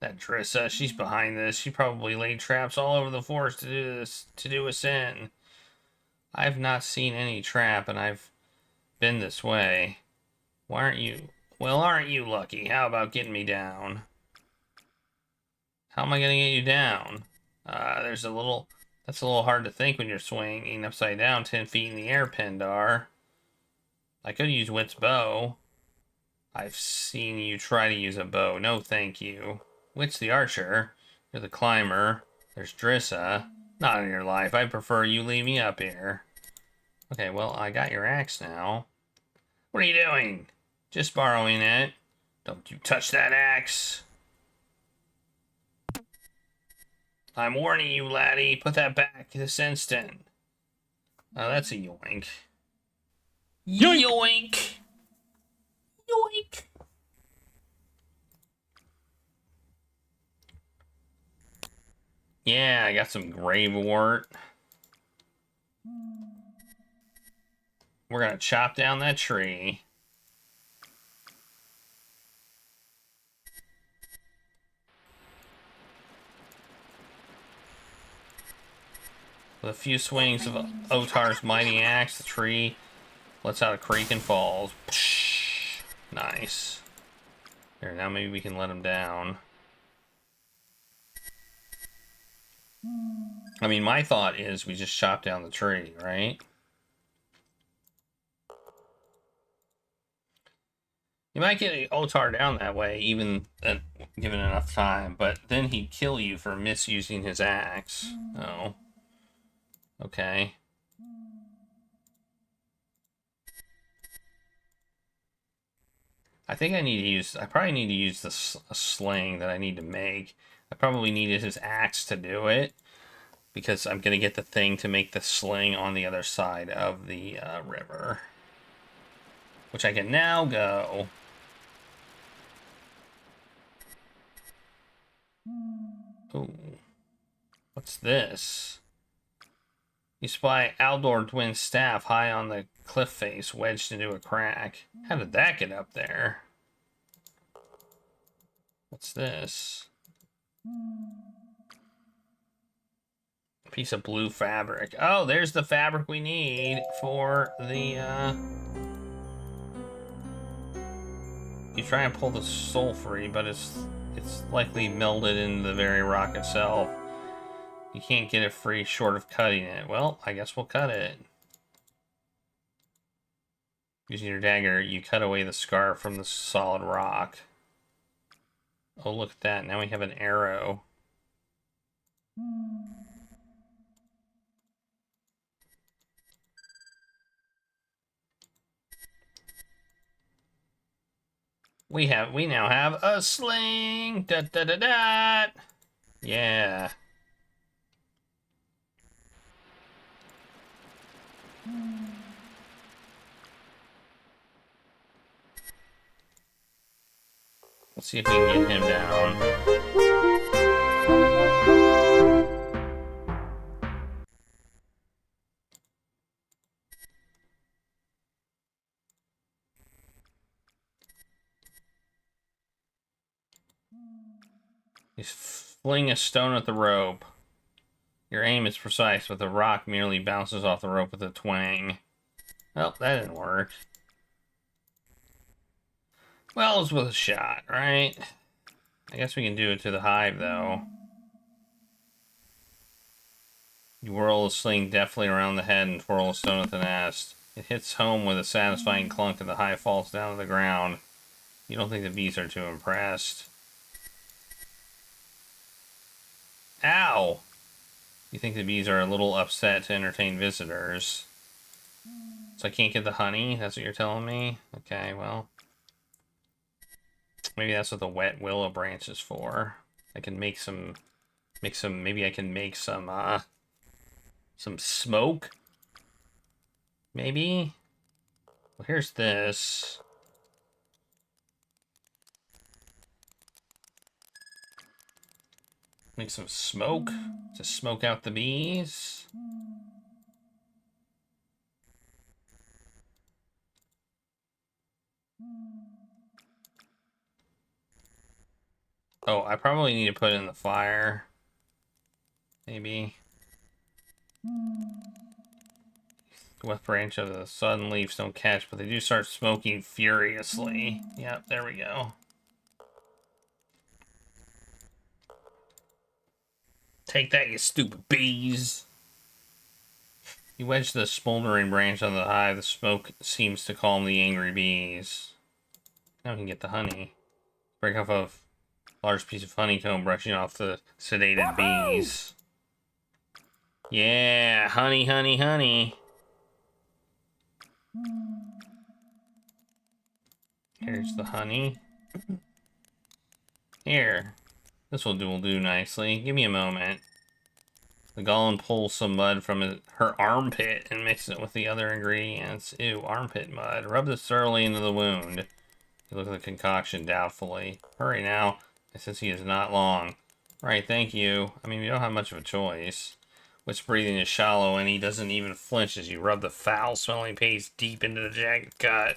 That Drissa, she's behind this. She probably laid traps all over the forest to do us in. I've not seen any trap, and I've been this way. Why aren't you? Well, aren't you lucky? How about getting me down? How am I gonna get you down? That's a little hard to think when you're swinging upside down 10 feet in the air, Pendar. I could use Witt's bow. I've seen you try to use a bow. No, thank you. Witt's the archer. You're the climber. There's Drissa. Not in your life. I prefer you leave me up here. Okay, well, I got your axe now. What are you doing? Just borrowing it. Don't you touch that axe. I'm warning you, laddie. Put that back this instant. Oh, that's a yoink. Yoink! Yoink! Yoink! Yeah, I got some gravewort. We're gonna chop down that tree. With a few swings of Otarr's mighty axe, the tree lets out a creak and falls. Psh, nice. There, now maybe we can let him down. I mean, my thought is we just chop down the tree, right? You might get Otarr down that way, even given enough time, but then he'd kill you for misusing his axe. Oh. Okay. I think I need to use... I probably need to use this a sling that I need to make. I probably needed his axe to do it, because I'm going to get the thing to make the sling on the other side of the river. Which I can now go. Ooh. What's this? You spy Aldor Dwynn's staff high on the cliff face, wedged into a crack. How did that get up there? What's this? A piece of blue fabric. Oh, there's the fabric we need for the, You try and pull the soul free, but it's likely melded into the very rock itself. You can't get it free short of cutting it. Well, I guess we'll cut it. Using your dagger, you cut away the scar from the solid rock. Oh, look at that. Now we have an arrow. We now have a sling. Da da da da. Yeah. Let's see if we can get him down. He's fling a stone at the rope. Your aim is precise, but the rock merely bounces off the rope with a twang. Well, that didn't work. Well, it's with a shot, right? I guess we can do it to the hive, though. You whirl the sling deftly around the head and twirl a stone at the nest. It hits home with a satisfying clunk and the hive falls down to the ground. You don't think the bees are too impressed. Ow! You think the bees are a little upset to entertain visitors. So I can't get the honey? That's what you're telling me? Okay, well. Maybe that's what the wet willow branch is for. I can make some, maybe I can make some smoke? Maybe? Well, here's this. Make some smoke to smoke out the bees. Oh, I probably need to put it in the fire. Maybe. The wet branch of the sudden leaves don't catch, but they do start smoking furiously. Yep, there we go. Take that, you stupid bees! You wedge the smoldering branch on the hive. The smoke seems to calm the angry bees. Now we can get the honey. Break off a large piece of honeycomb, brushing off the sedated bees. Yeah, honey, honey, honey. Here's the honey. Here. This will do nicely. Give me a moment. The golem pulls some mud from her armpit and mixes it with the other ingredients. Ew, armpit mud. Rub this thoroughly into the wound. You look at the concoction doubtfully. Hurry now, since he is not long. Right, thank you. I mean, we don't have much of a choice. Wit's breathing is shallow, and he doesn't even flinch as you rub the foul-smelling paste deep into the jagged cut.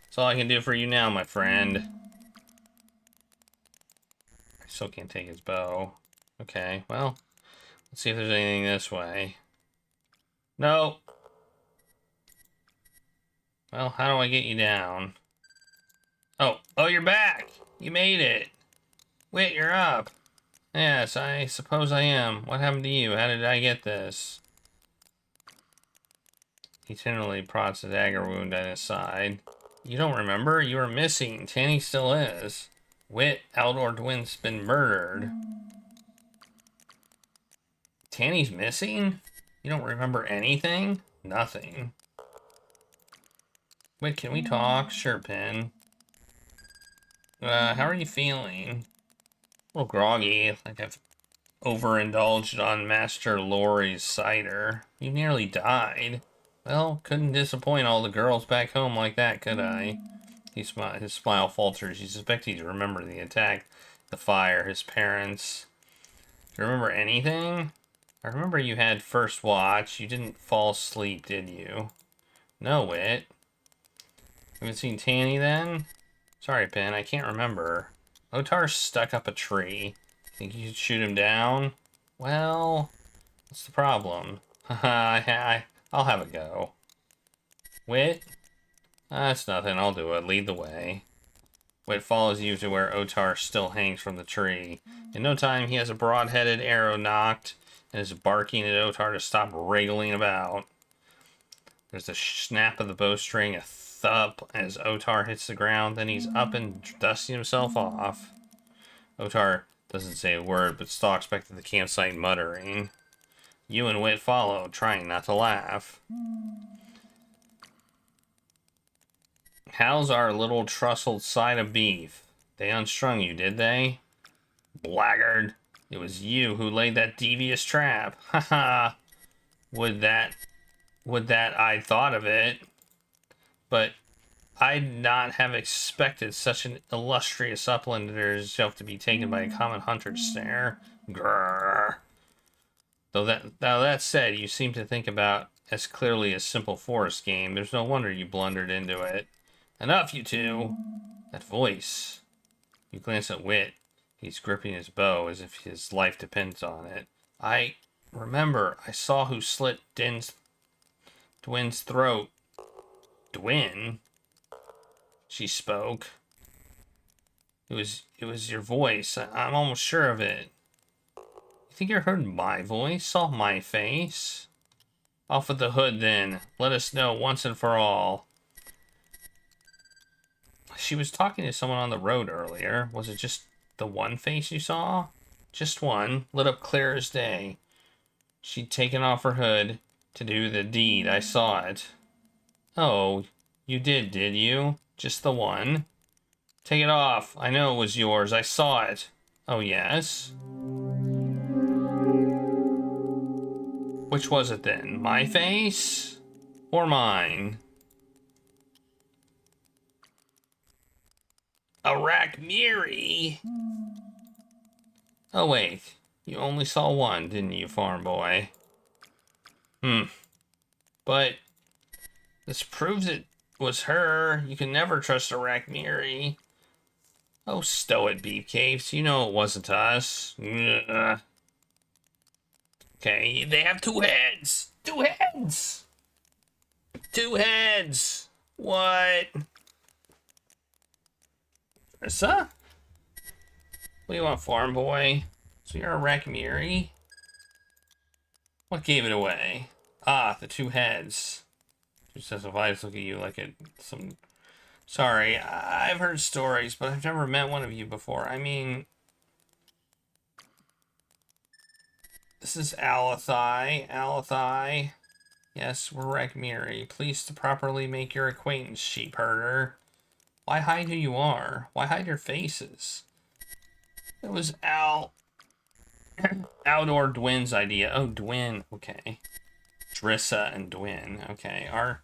That's all I can do for you now, my friend. I still can't take his bow. Okay, well, let's see if there's anything this way. No. Well, how do I get you down? Oh, you're back! You made it! Witt, you're up! Yes, I suppose I am. What happened to you? How did I get this? He tenderly prods the dagger wound at his side. You don't remember? You were missing. Tani still is. Witt, Aldor Dwynn's been murdered. Tani's missing? You don't remember anything? Nothing. Witt, can we talk? Sure, Pin. How are you feeling? A little groggy, like I've overindulged on Master Lori's cider. You nearly died. Well, couldn't disappoint all the girls back home like that, could I? His smile falters. You suspect he'd remember the attack, the fire, his parents. Do you remember anything? I remember you had first watch. You didn't fall asleep, did you? No, Witt. Haven't seen Tani then? Sorry, Pin, I can't remember. Otarr stuck up a tree. Think you should shoot him down? Well, what's the problem? Haha, I'll have a go. Witt? That's nothing, I'll do it. Lead the way. Witt follows you to where Otarr still hangs from the tree. In no time, he has a broad-headed arrow knocked and is barking at Otarr to stop wriggling about. There's a snap of the bowstring, a thump as Otarr hits the ground, then he's up and dusting himself off. Otarr doesn't say a word, but stalks back to the campsite muttering. You and Witt follow, trying not to laugh. How's our little trussled side of beef? They unstrung you, did they? Blackguard. It was you who laid that devious trap. Haha. Would that I'd thought of it. But I'd not have expected such an illustrious uplander as yourself to be taken by a common hunter's snare. Grrr. Though that said, you seem to think about as clearly as simple forest game. There's no wonder you blundered into it. Enough, you two! That voice. You glance at Witt. He's gripping his bow as if his life depends on it. I remember, I saw who slit Dwynn's throat. Dwinn? She spoke. It was your voice. I'm almost sure of it. You think you heard my voice? Saw my face? Off with the hood then. Let us know once and for all. She was talking to someone on the road earlier. Was it just the one face you saw? Just one, lit up clear as day. She'd taken off her hood to do the deed. I saw it. Oh, you did you? Just the one? Take it off. I know it was yours. I saw it. Oh, yes? Which was it then? My face? Or mine? Arachmiri? Oh, wait. You only saw one, didn't you, farm boy? But this proves it was her. You can never trust Arachmiri. Oh, stow it, Beefcakes. You know it wasn't us. Okay, they have two heads. Two heads. Two heads. What? Trissa? What do you want, farm boy? So you're a Arachmiri? What gave it away? Ah, the two heads. Two sets of eyes look at you like some... Sorry, I've heard stories, but I've never met one of you before. I mean... This is Alathai. Yes, we're Arachmiri. Pleased to properly make your acquaintance, sheep herder. Why hide who you are? Why hide your faces? It was Autumn-Aldor Dwynn's idea. Oh, Dwinn. Okay. Trissa and Dwinn. Okay. Our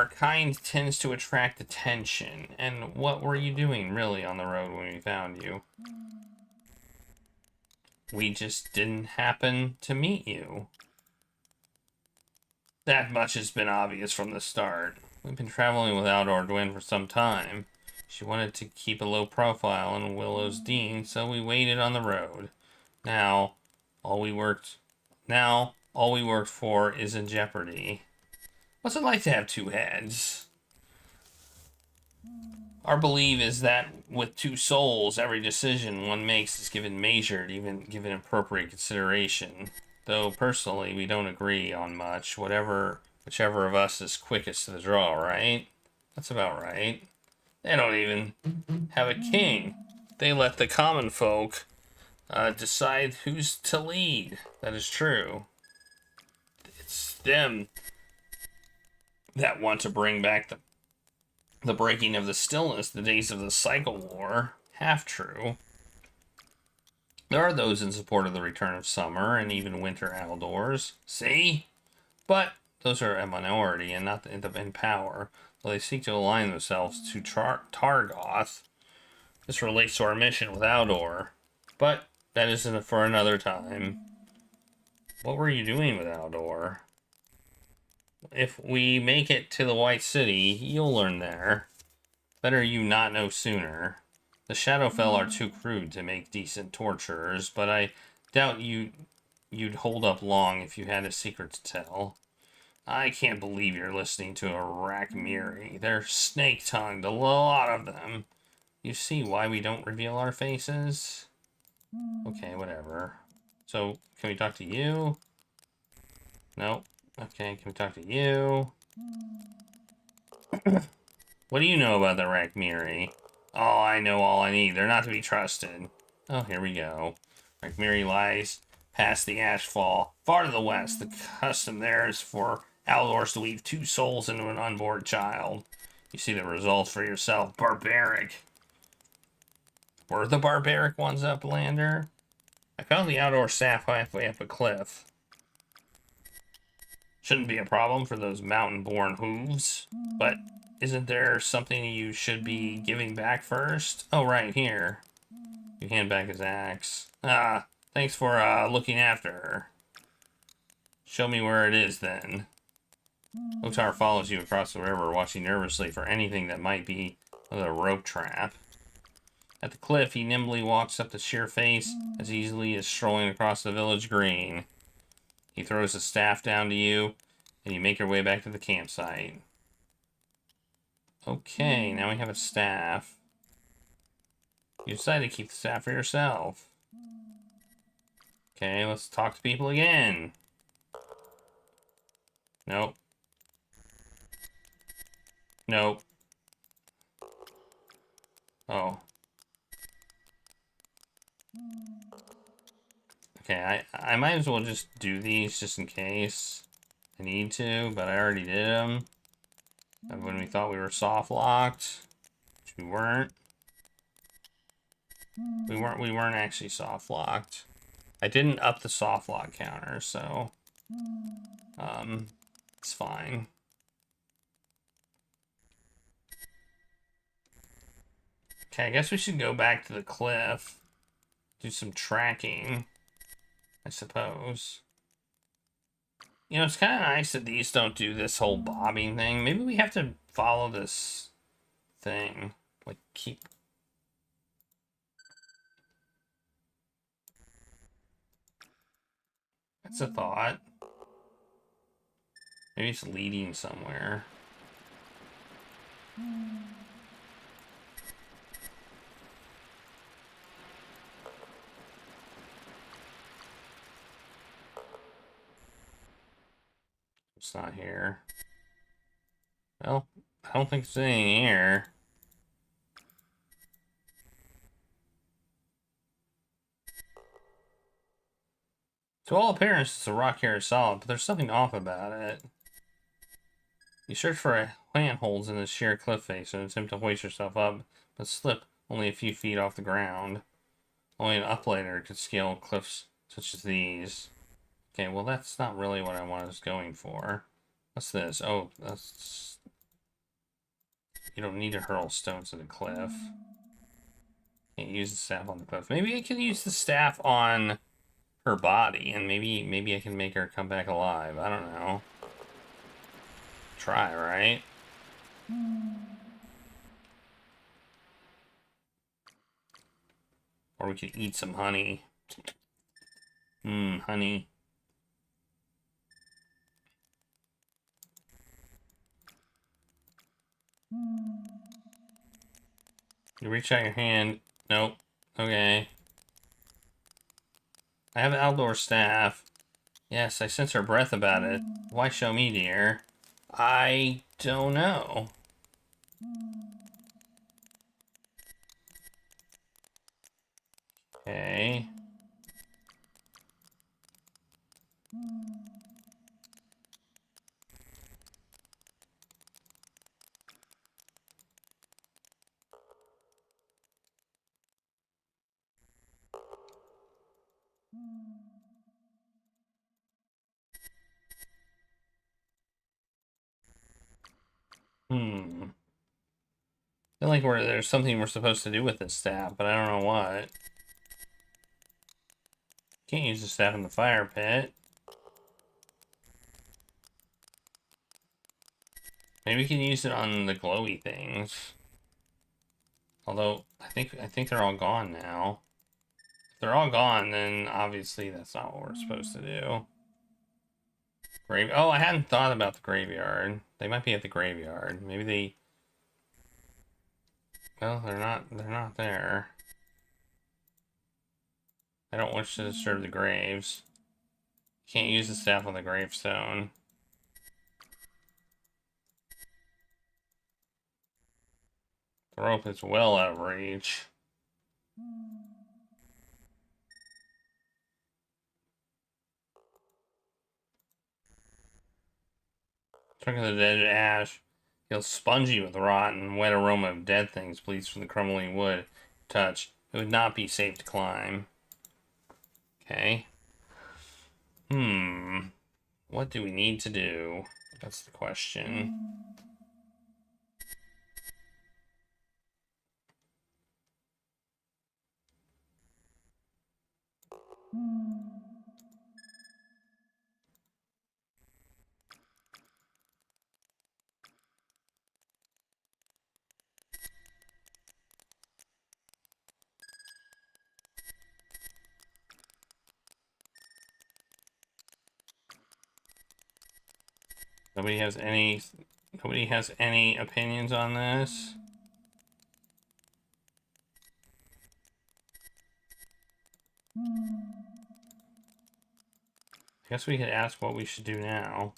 kind tends to attract attention. And what were you doing, really, on the road when we found you? We just didn't happen to meet you. That much has been obvious from the start. We've been traveling with Aldor Dwinn for some time. She wanted to keep a low profile in Willows Dene, so we waited on the road. Now, all we worked for is in jeopardy. What's it like to have two heads? Our belief is that with two souls, every decision one makes is given measured, even given appropriate consideration. Though personally, we don't agree on much. Whichever of us is quickest to the draw, right? That's about right. They don't even have a king. They let the common folk decide who's to lead. That is true. It's them that want to bring back The breaking of the stillness, the days of the cycle war. Half true. There are those in support of the return of summer and even winter outdoors. See? But those are a minority and not in power, though they seek to align themselves to Targoth. This relates to our mission with Aldor, but that isn't for another time. What were you doing with Aldor? If we make it to the White City, you'll learn there. Better you not know sooner. The Shadowfell are too crude to make decent torturers, but I doubt you'd hold up long if you had a secret to tell. I can't believe you're listening to a Rakmiri. They're snake-tongued, a lot of them. You see why we don't reveal our faces? Okay, whatever. So, can we talk to you? Nope. Okay, can we talk to you? What do you know about the Rakmiri? Oh, I know all I need. They're not to be trusted. Oh, here we go. Rakmiri lies past the Ashfall, far to the west. The custom there is for Aldarris to weave 2 souls into an unborn child. You see the results for yourself. Barbaric. Were the barbaric ones, Uplander? I found the outdoor staff halfway up a cliff. Shouldn't be a problem for those mountain-born hooves, but isn't there something you should be giving back first? Oh, right, here. You hand back his axe. Ah, thanks for looking after her. Show me where it is, then. Otarr follows you across the river, watching nervously for anything that might be a rope trap. At the cliff, he nimbly walks up the sheer face as easily as strolling across the village green. He throws the staff down to you, and you make your way back to the campsite. Okay, now we have a staff. You decided to keep the staff for yourself. Okay, let's talk to people again. Nope. Nope. Oh. Okay, I might as well just do these just in case I need to, but I already did them. When we thought we were soft locked, which we weren't. We weren't actually soft locked. I didn't up the soft lock counter, so it's fine. Okay, I guess we should go back to the cliff. Do some tracking, I suppose. You know, it's kind of nice that these don't do this whole bobbing thing. Maybe we have to follow this thing. Like, keep... That's a thought. Maybe it's leading somewhere. It's not here. Well, I don't think it's anything here. To all appearance, the rock here is solid, but there's something off about it. You search for handholds in the sheer cliff face and attempt to hoist yourself up, but slip only a few feet off the ground. Only an uplander could scale cliffs such as these. Okay, well that's not really what I was going for. What's this? Oh, that's... You don't need to hurl stones at a cliff. Can't use the staff on the cliff. Maybe I can use the staff on her body, and maybe I can make her come back alive. I don't know. Try, right? Or we could eat some honey. Honey. You reach out your hand. Nope. Okay. I have an outdoor staff. Yes, I sense her breath about it. Why show me, dear? I don't know. Okay. I feel like there's something we're supposed to do with this staff, but I don't know what. Can't use the staff in the fire pit. Maybe we can use it on the glowy things. Although I think they're all gone now. If they're all gone, then obviously that's not what we're supposed to do. Oh, I hadn't thought about the graveyard. They might be at the graveyard. Maybe they. Well, they're not. They're not there. I don't wish to disturb the graves. Can't use the staff on the gravestone. The rope is well out of reach. Trunk of the dead ash feels spongy with rot and wet aroma of dead things bleeds from the crumbling wood. Touch. It would not be safe to climb. Okay. What do we need to do? That's the question. Nobody has any opinions on this? I guess we could ask what we should do now.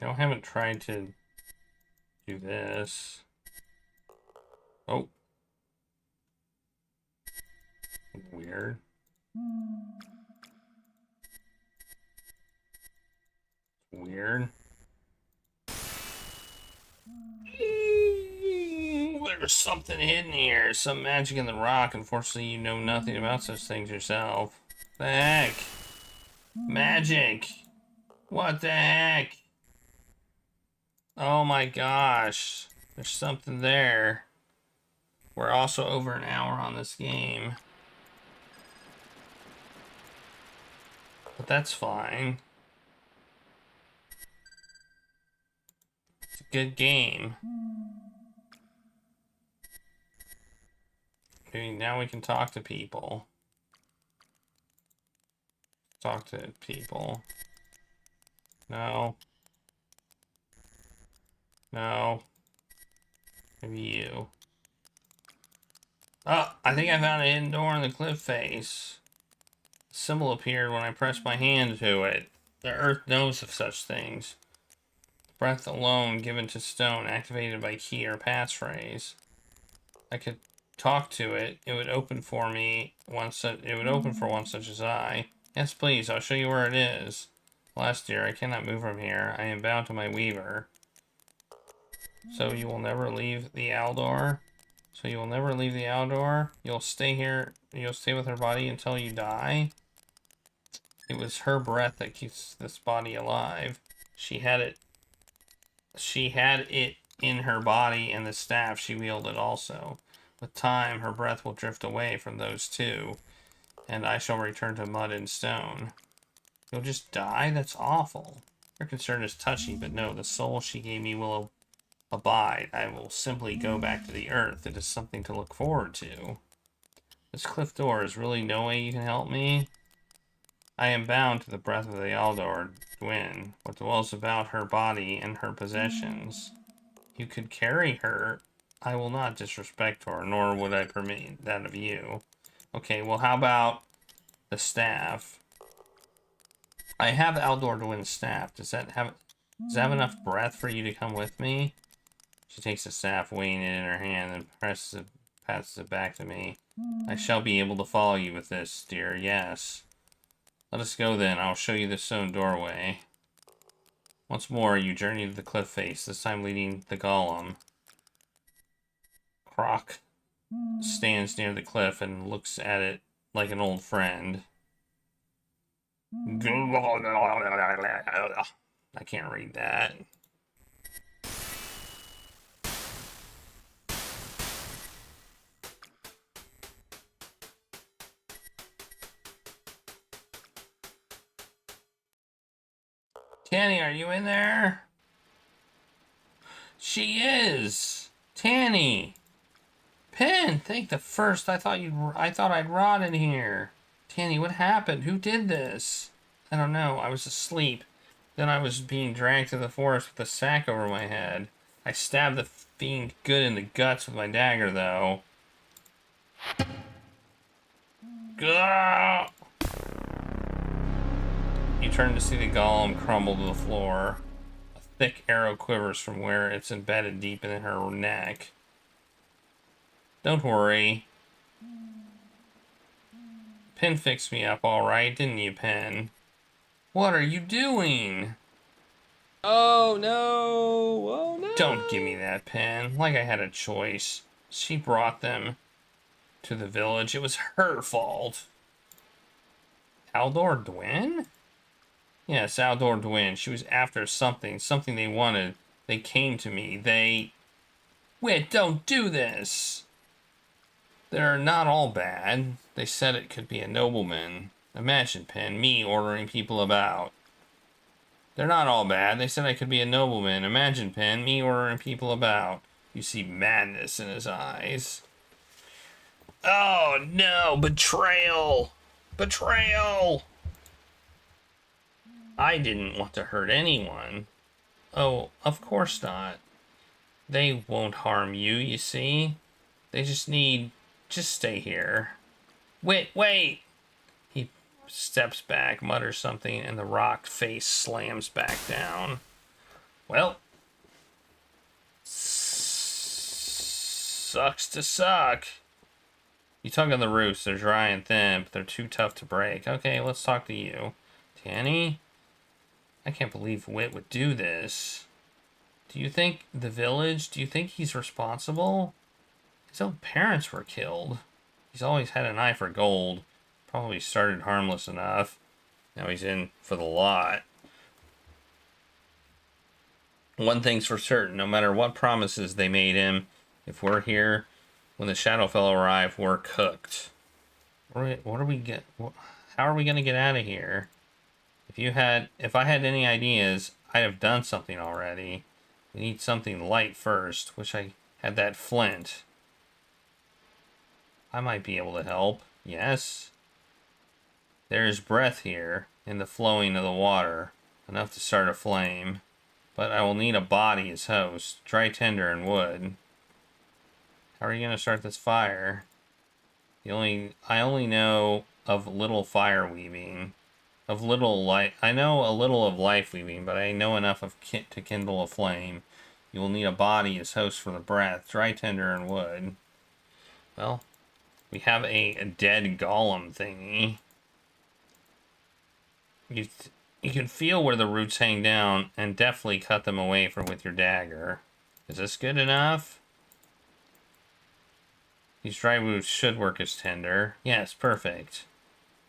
I haven't tried to do this. Oh. Weird. Weird. There's something hidden here. Some magic in the rock. Unfortunately, you know nothing about such things yourself. The heck? Magic! What the heck? Oh my gosh. There's something there. We're also over an hour on this game. But that's fine. It's a good game. Okay, now we can talk to people. Talk to people. No. No. Maybe you. Oh, I think I found a hidden door in the cliff face. A symbol appeared when I pressed my hand to it. The earth knows of such things. Breath alone given to stone, activated by key or passphrase. I could talk to it. It would open for me once. It would open for one such as I. Yes, please. I'll show you where it is. Last year, I cannot move from here. I am bound to my weaver. So you will never leave the Aldor. So you will never leave the Aldor. You'll stay here. You'll stay with her body until you die. It was her breath that keeps this body alive. She had it in her body, and the staff she wielded also. With time, her breath will drift away from those two, and I shall return to mud and stone. You'll just die? That's awful. Your concern is touchy, but no, the soul she gave me will abide. I will simply go back to the earth. It is something to look forward to. This cliff door is really no way you can help me. I am bound to the breath of the Aldor Dwinn. What dwells about her body and her possessions? You could carry her. I will not disrespect her, nor would I permit that of you. Okay, well, how about the staff? I have Aldor Dwynn's staff. Does that have enough breath for you to come with me? She takes the staff, weighing it in her hand, and passes it back to me. I shall be able to follow you with this, dear. Yes. Let us go then. I'll show you the stone doorway. Once more, you journey to the cliff face, this time leading the golem. Croc stands near the cliff and looks at it like an old friend. I can't read that. Tani, are you in there? She is. Tani. Pen, think the first. I thought I'd rot in here. Tani, what happened? Who did this? I don't know. I was asleep. Then I was being dragged to the forest with a sack over my head. I stabbed the fiend good in the guts with my dagger, though. Gah! You turn to see the golem crumble to the floor. A thick arrow quivers from where it's embedded deep in her neck. Don't worry. Pen fixed me up all right, didn't you, Pen? What are you doing? Oh no! Oh no! Don't give me that, Pen. Like I had a choice. She brought them to the village. It was her fault. Aldor Dwinn? Yes, Aldor Dwinn. She was after something they wanted. They came to me. Witt, don't do this! They're not all bad. They said it could be a nobleman. Imagine, Pen, me ordering people about. They're not all bad. They said I could be a nobleman. Imagine, Pen, me ordering people about. You see madness in his eyes. Oh, no. Betrayal. Betrayal. I didn't want to hurt anyone. Oh, of course not. They won't harm you, you see. They just stay here. Wait! He steps back, mutters something, and the rocked face slams back down. Well, sucks to suck. You tug on the roots. They're dry and thin, but they're too tough to break. Okay, let's talk to you. Tani? I can't believe Witt would do this. Do you think he's responsible? His own parents were killed. He's always had an eye for gold. Probably started harmless enough. Now he's in for the lot. One thing's for certain, no matter what promises they made him, if we're here when the shadowfell arrive, we're cooked. How are we going to get out of here? If I had any ideas, I'd have done something already. We need something light first. Wish I had that flint. I might be able to help. Yes. There is breath here in the flowing of the water, enough to start a flame. But I will need a body as host, dry tinder and wood. How are you going to start this fire? I only know of little fire weaving. I know a little of life weaving, but I know enough to kindle a flame. You will need a body as host for the breath, dry tinder and wood. Well, we have a dead golem thingy. You can feel where the roots hang down and deftly cut them away with your dagger. Is this good enough? These dry roots should work as tinder. Yes, perfect.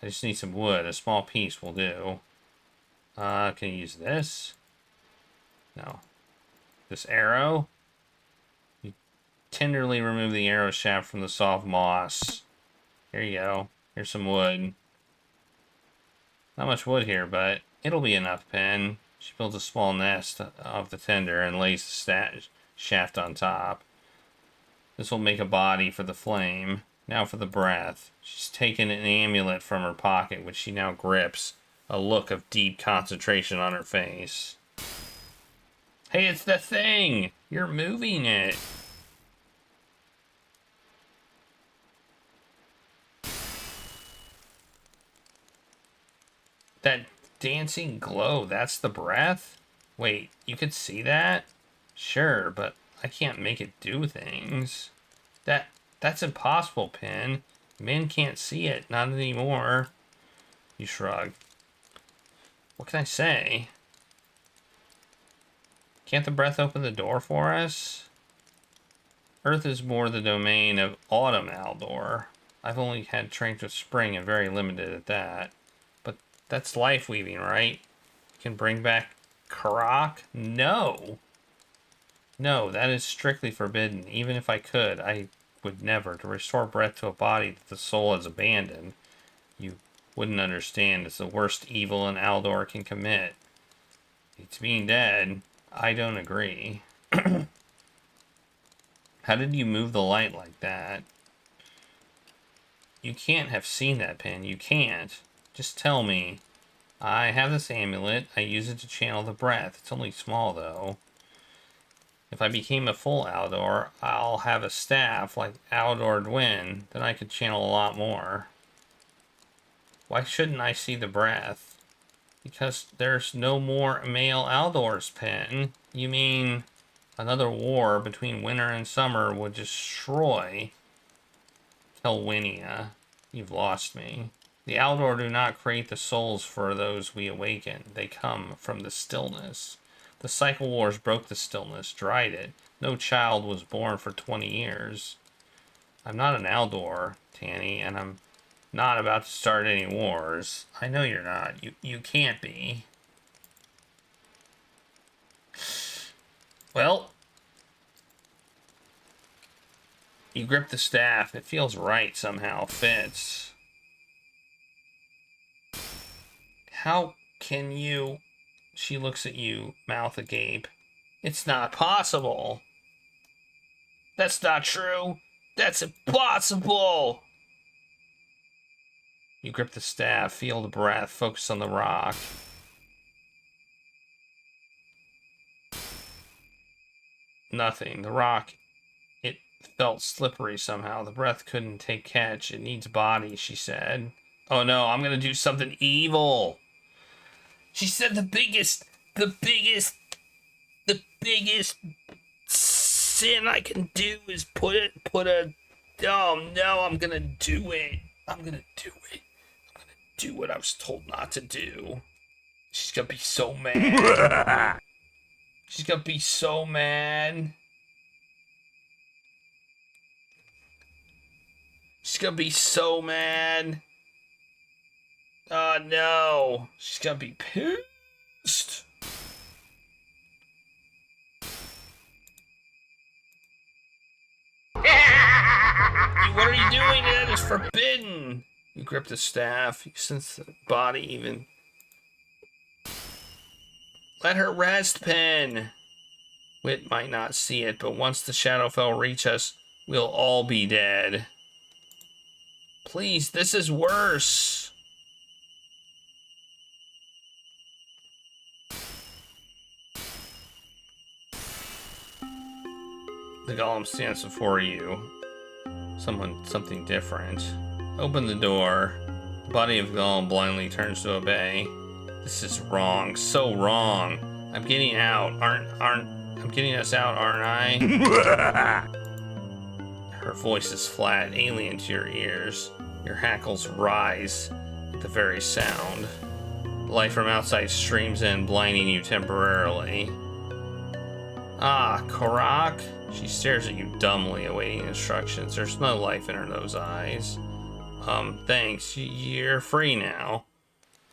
I just need some wood. A small piece will do. Can you use this? No. This arrow? You tenderly remove the arrow shaft from the soft moss. Here you go. Here's some wood. Not much wood here, but it'll be enough, Pen. She builds a small nest of the tinder and lays the shaft on top. This will make a body for the flame. Now for the breath. She's taken an amulet from her pocket, which she now grips, a look of deep concentration on her face. Hey, it's the thing! You're moving it! That dancing glow, that's the breath? Wait, you could see that? Sure, but I can't make it do things. That's impossible, Pin. Men can't see it, not anymore. You shrug. What can I say? Can't the breath open the door for us? Earth is more the domain of Autumn-Aldor. I've only had trained with spring and very limited at that. But that's life weaving, right? You can bring back Karak? No! No, that is strictly forbidden. Even if I could, I would never. To restore breath to a body that the soul has abandoned, you wouldn't understand. It's the worst evil an Aldor can commit. It's being dead. I don't agree. How did you move the light like that? You can't have seen that, Pin. You can't. Just tell me. I have this amulet. I use it to channel the breath. It's only small, though. If I became a full Aldor, I'll have a staff like Autumn-Aldor Dwinn. Then I could channel a lot more. Why shouldn't I see the breath? Because there's no more male Aldors, Pin. You mean another war between winter and summer would destroy Telwynium? You've lost me. The Aldor do not create the souls for those we awaken. They come from the stillness. The cycle wars broke the stillness, dried it. No child was born for 20 years. I'm not an Aldor, Tani, and I'm not about to start any wars. I know you're not. You can't be. Well, you grip the staff. It feels right somehow. Fits. How can you... She looks at you, mouth agape. It's not possible. That's not true. That's impossible. You grip the staff, feel the breath, focus on the rock. Nothing. The rock, it felt slippery somehow. The breath couldn't take catch. It needs body, she said. Oh no, I'm gonna do something evil. She said the biggest sin I can do is put a, oh no, I'm gonna do it. I'm gonna do it. I'm gonna do what I was told not to do. She's gonna be so mad. She's gonna be so mad. She's gonna be so mad. Oh no. She's gonna be pissed. What are you doing? That is forbidden. You grip the staff. You sense the body even. Let her rest, Pen. Witt might not see it, but once the shadowfell reach us, we'll all be dead. Please, this is worse. The golem stands before you. Something different. Open the door. The body of the golem blindly turns to obey. This is wrong, so wrong. I'm getting out, I'm getting us out, aren't I? Her voice is flat, alien to your ears. Your hackles rise at the very sound. The light from outside streams in, blinding you temporarily. Ah, Karak? She stares at you dumbly, awaiting instructions. There's no life in those eyes. Thanks. You're free now.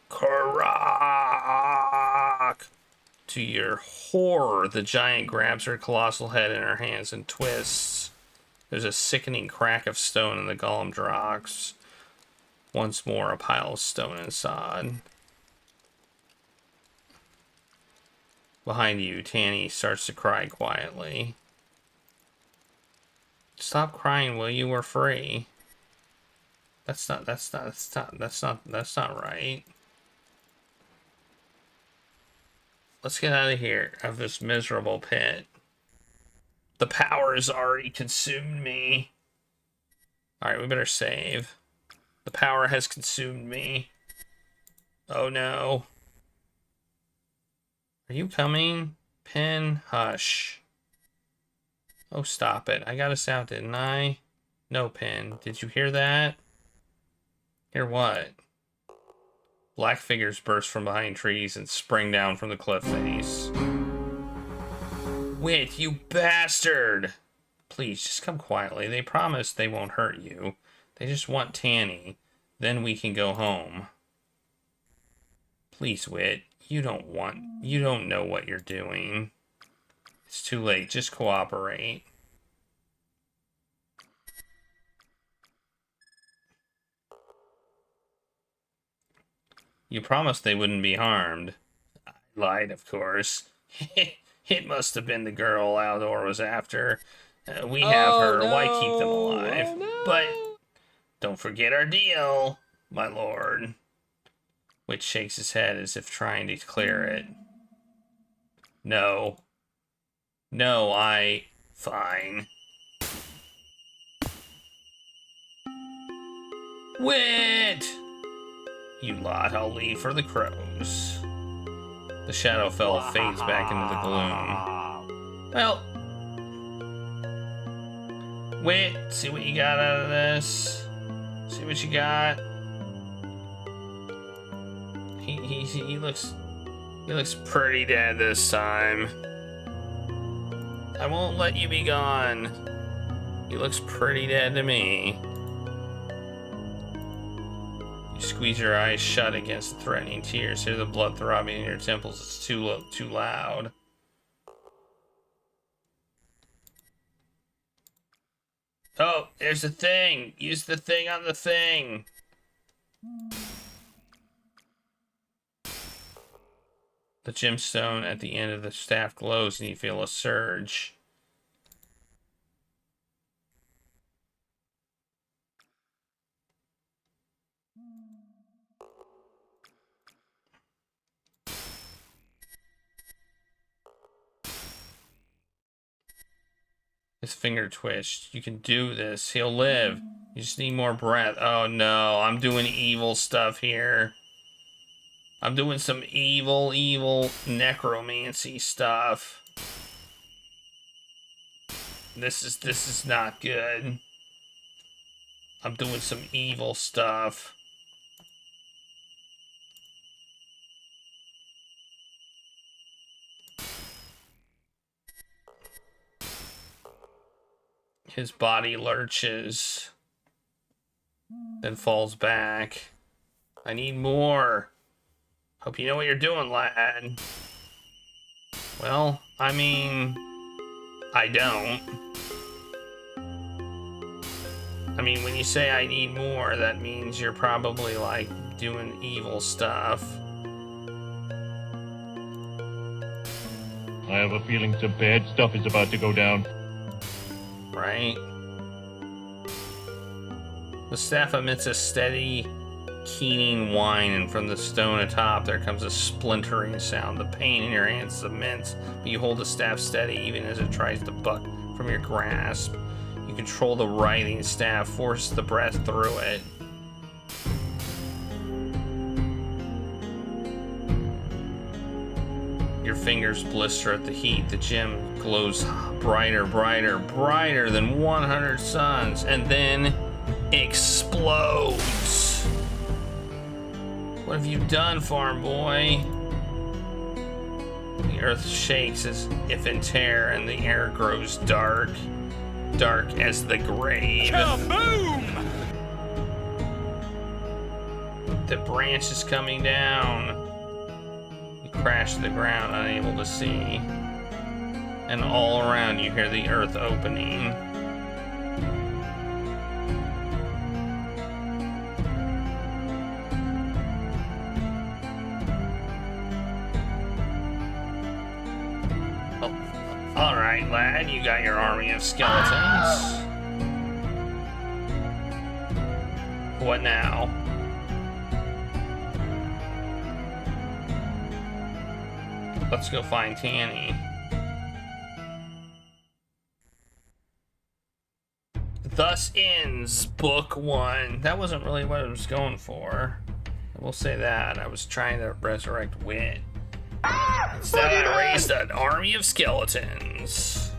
Karak! To your horror, the giant grabs her colossal head in her hands and twists. There's a sickening crack of stone and the golem drops. Once more, a pile of stone and sod. Behind you, Tani starts to cry quietly. Stop crying, will you? We're free. That's not right. Let's get out of here, of this miserable pit. The power has already consumed me. Alright, we better save. The power has consumed me. Oh no. Are you coming? Pin, hush. Oh, stop it. I got us out, didn't I? No, Pin. Did you hear that? Hear what? Black figures burst from behind trees and spring down from the cliff face. Witt, you bastard! Please, just come quietly. They promise they won't hurt you. They just want Tani. Then we can go home. Please, Witt. You don't know what you're doing. It's too late. Just cooperate. You promised they wouldn't be harmed. I lied, of course. It must have been the girl Aldor was after. We have her. No. Why keep them alive? Oh, no. But don't forget our deal, my lord. Witt shakes his head as if trying to clear it. No. No, fine. Witt! You lot, I'll leave for the crows. The shadowfell fades back into the gloom. Well, Witt, see what you got out of this? See what you got? He looks pretty dead this time. I won't let you be gone. He looks pretty dead to me. You squeeze your eyes shut against the threatening tears. Hear the blood throbbing in your temples. It's too loud. Oh, there's a thing. Use the thing on the thing. The gemstone at the end of the staff glows and you feel a surge. His finger twitched. You can do this. He'll live. You just need more breath. Oh no, I'm doing evil stuff here. I'm doing some evil necromancy stuff. This is not good. I'm doing some evil stuff. His body lurches, then falls back. I need more. Hope you know what you're doing, lad. Well, I mean, I don't. I mean, when you say I need more, that means you're probably, like, doing evil stuff. I have a feeling some bad stuff is about to go down. Right? The staff emits a steady, keening whine, and from the stone atop there comes a splintering sound. The pain in your hands is immense, but you hold the staff steady even as it tries to buck from your grasp. You control the writhing staff, force the breath through it. Your fingers blister at the heat. The gem glows brighter than 100 suns, and then explodes. What have you done, farm boy? The earth shakes as if in terror, and the air grows dark as the grave. Kaboom! The branch is coming down. You crash to the ground, unable to see. And all around you hear the earth opening. All right, lad, you got your army of skeletons. What now? Let's go find Tani. Thus ends book 1. That wasn't really what I was going for. I will say that. I was trying to resurrect Witt. Instead, I raised an army of skeletons.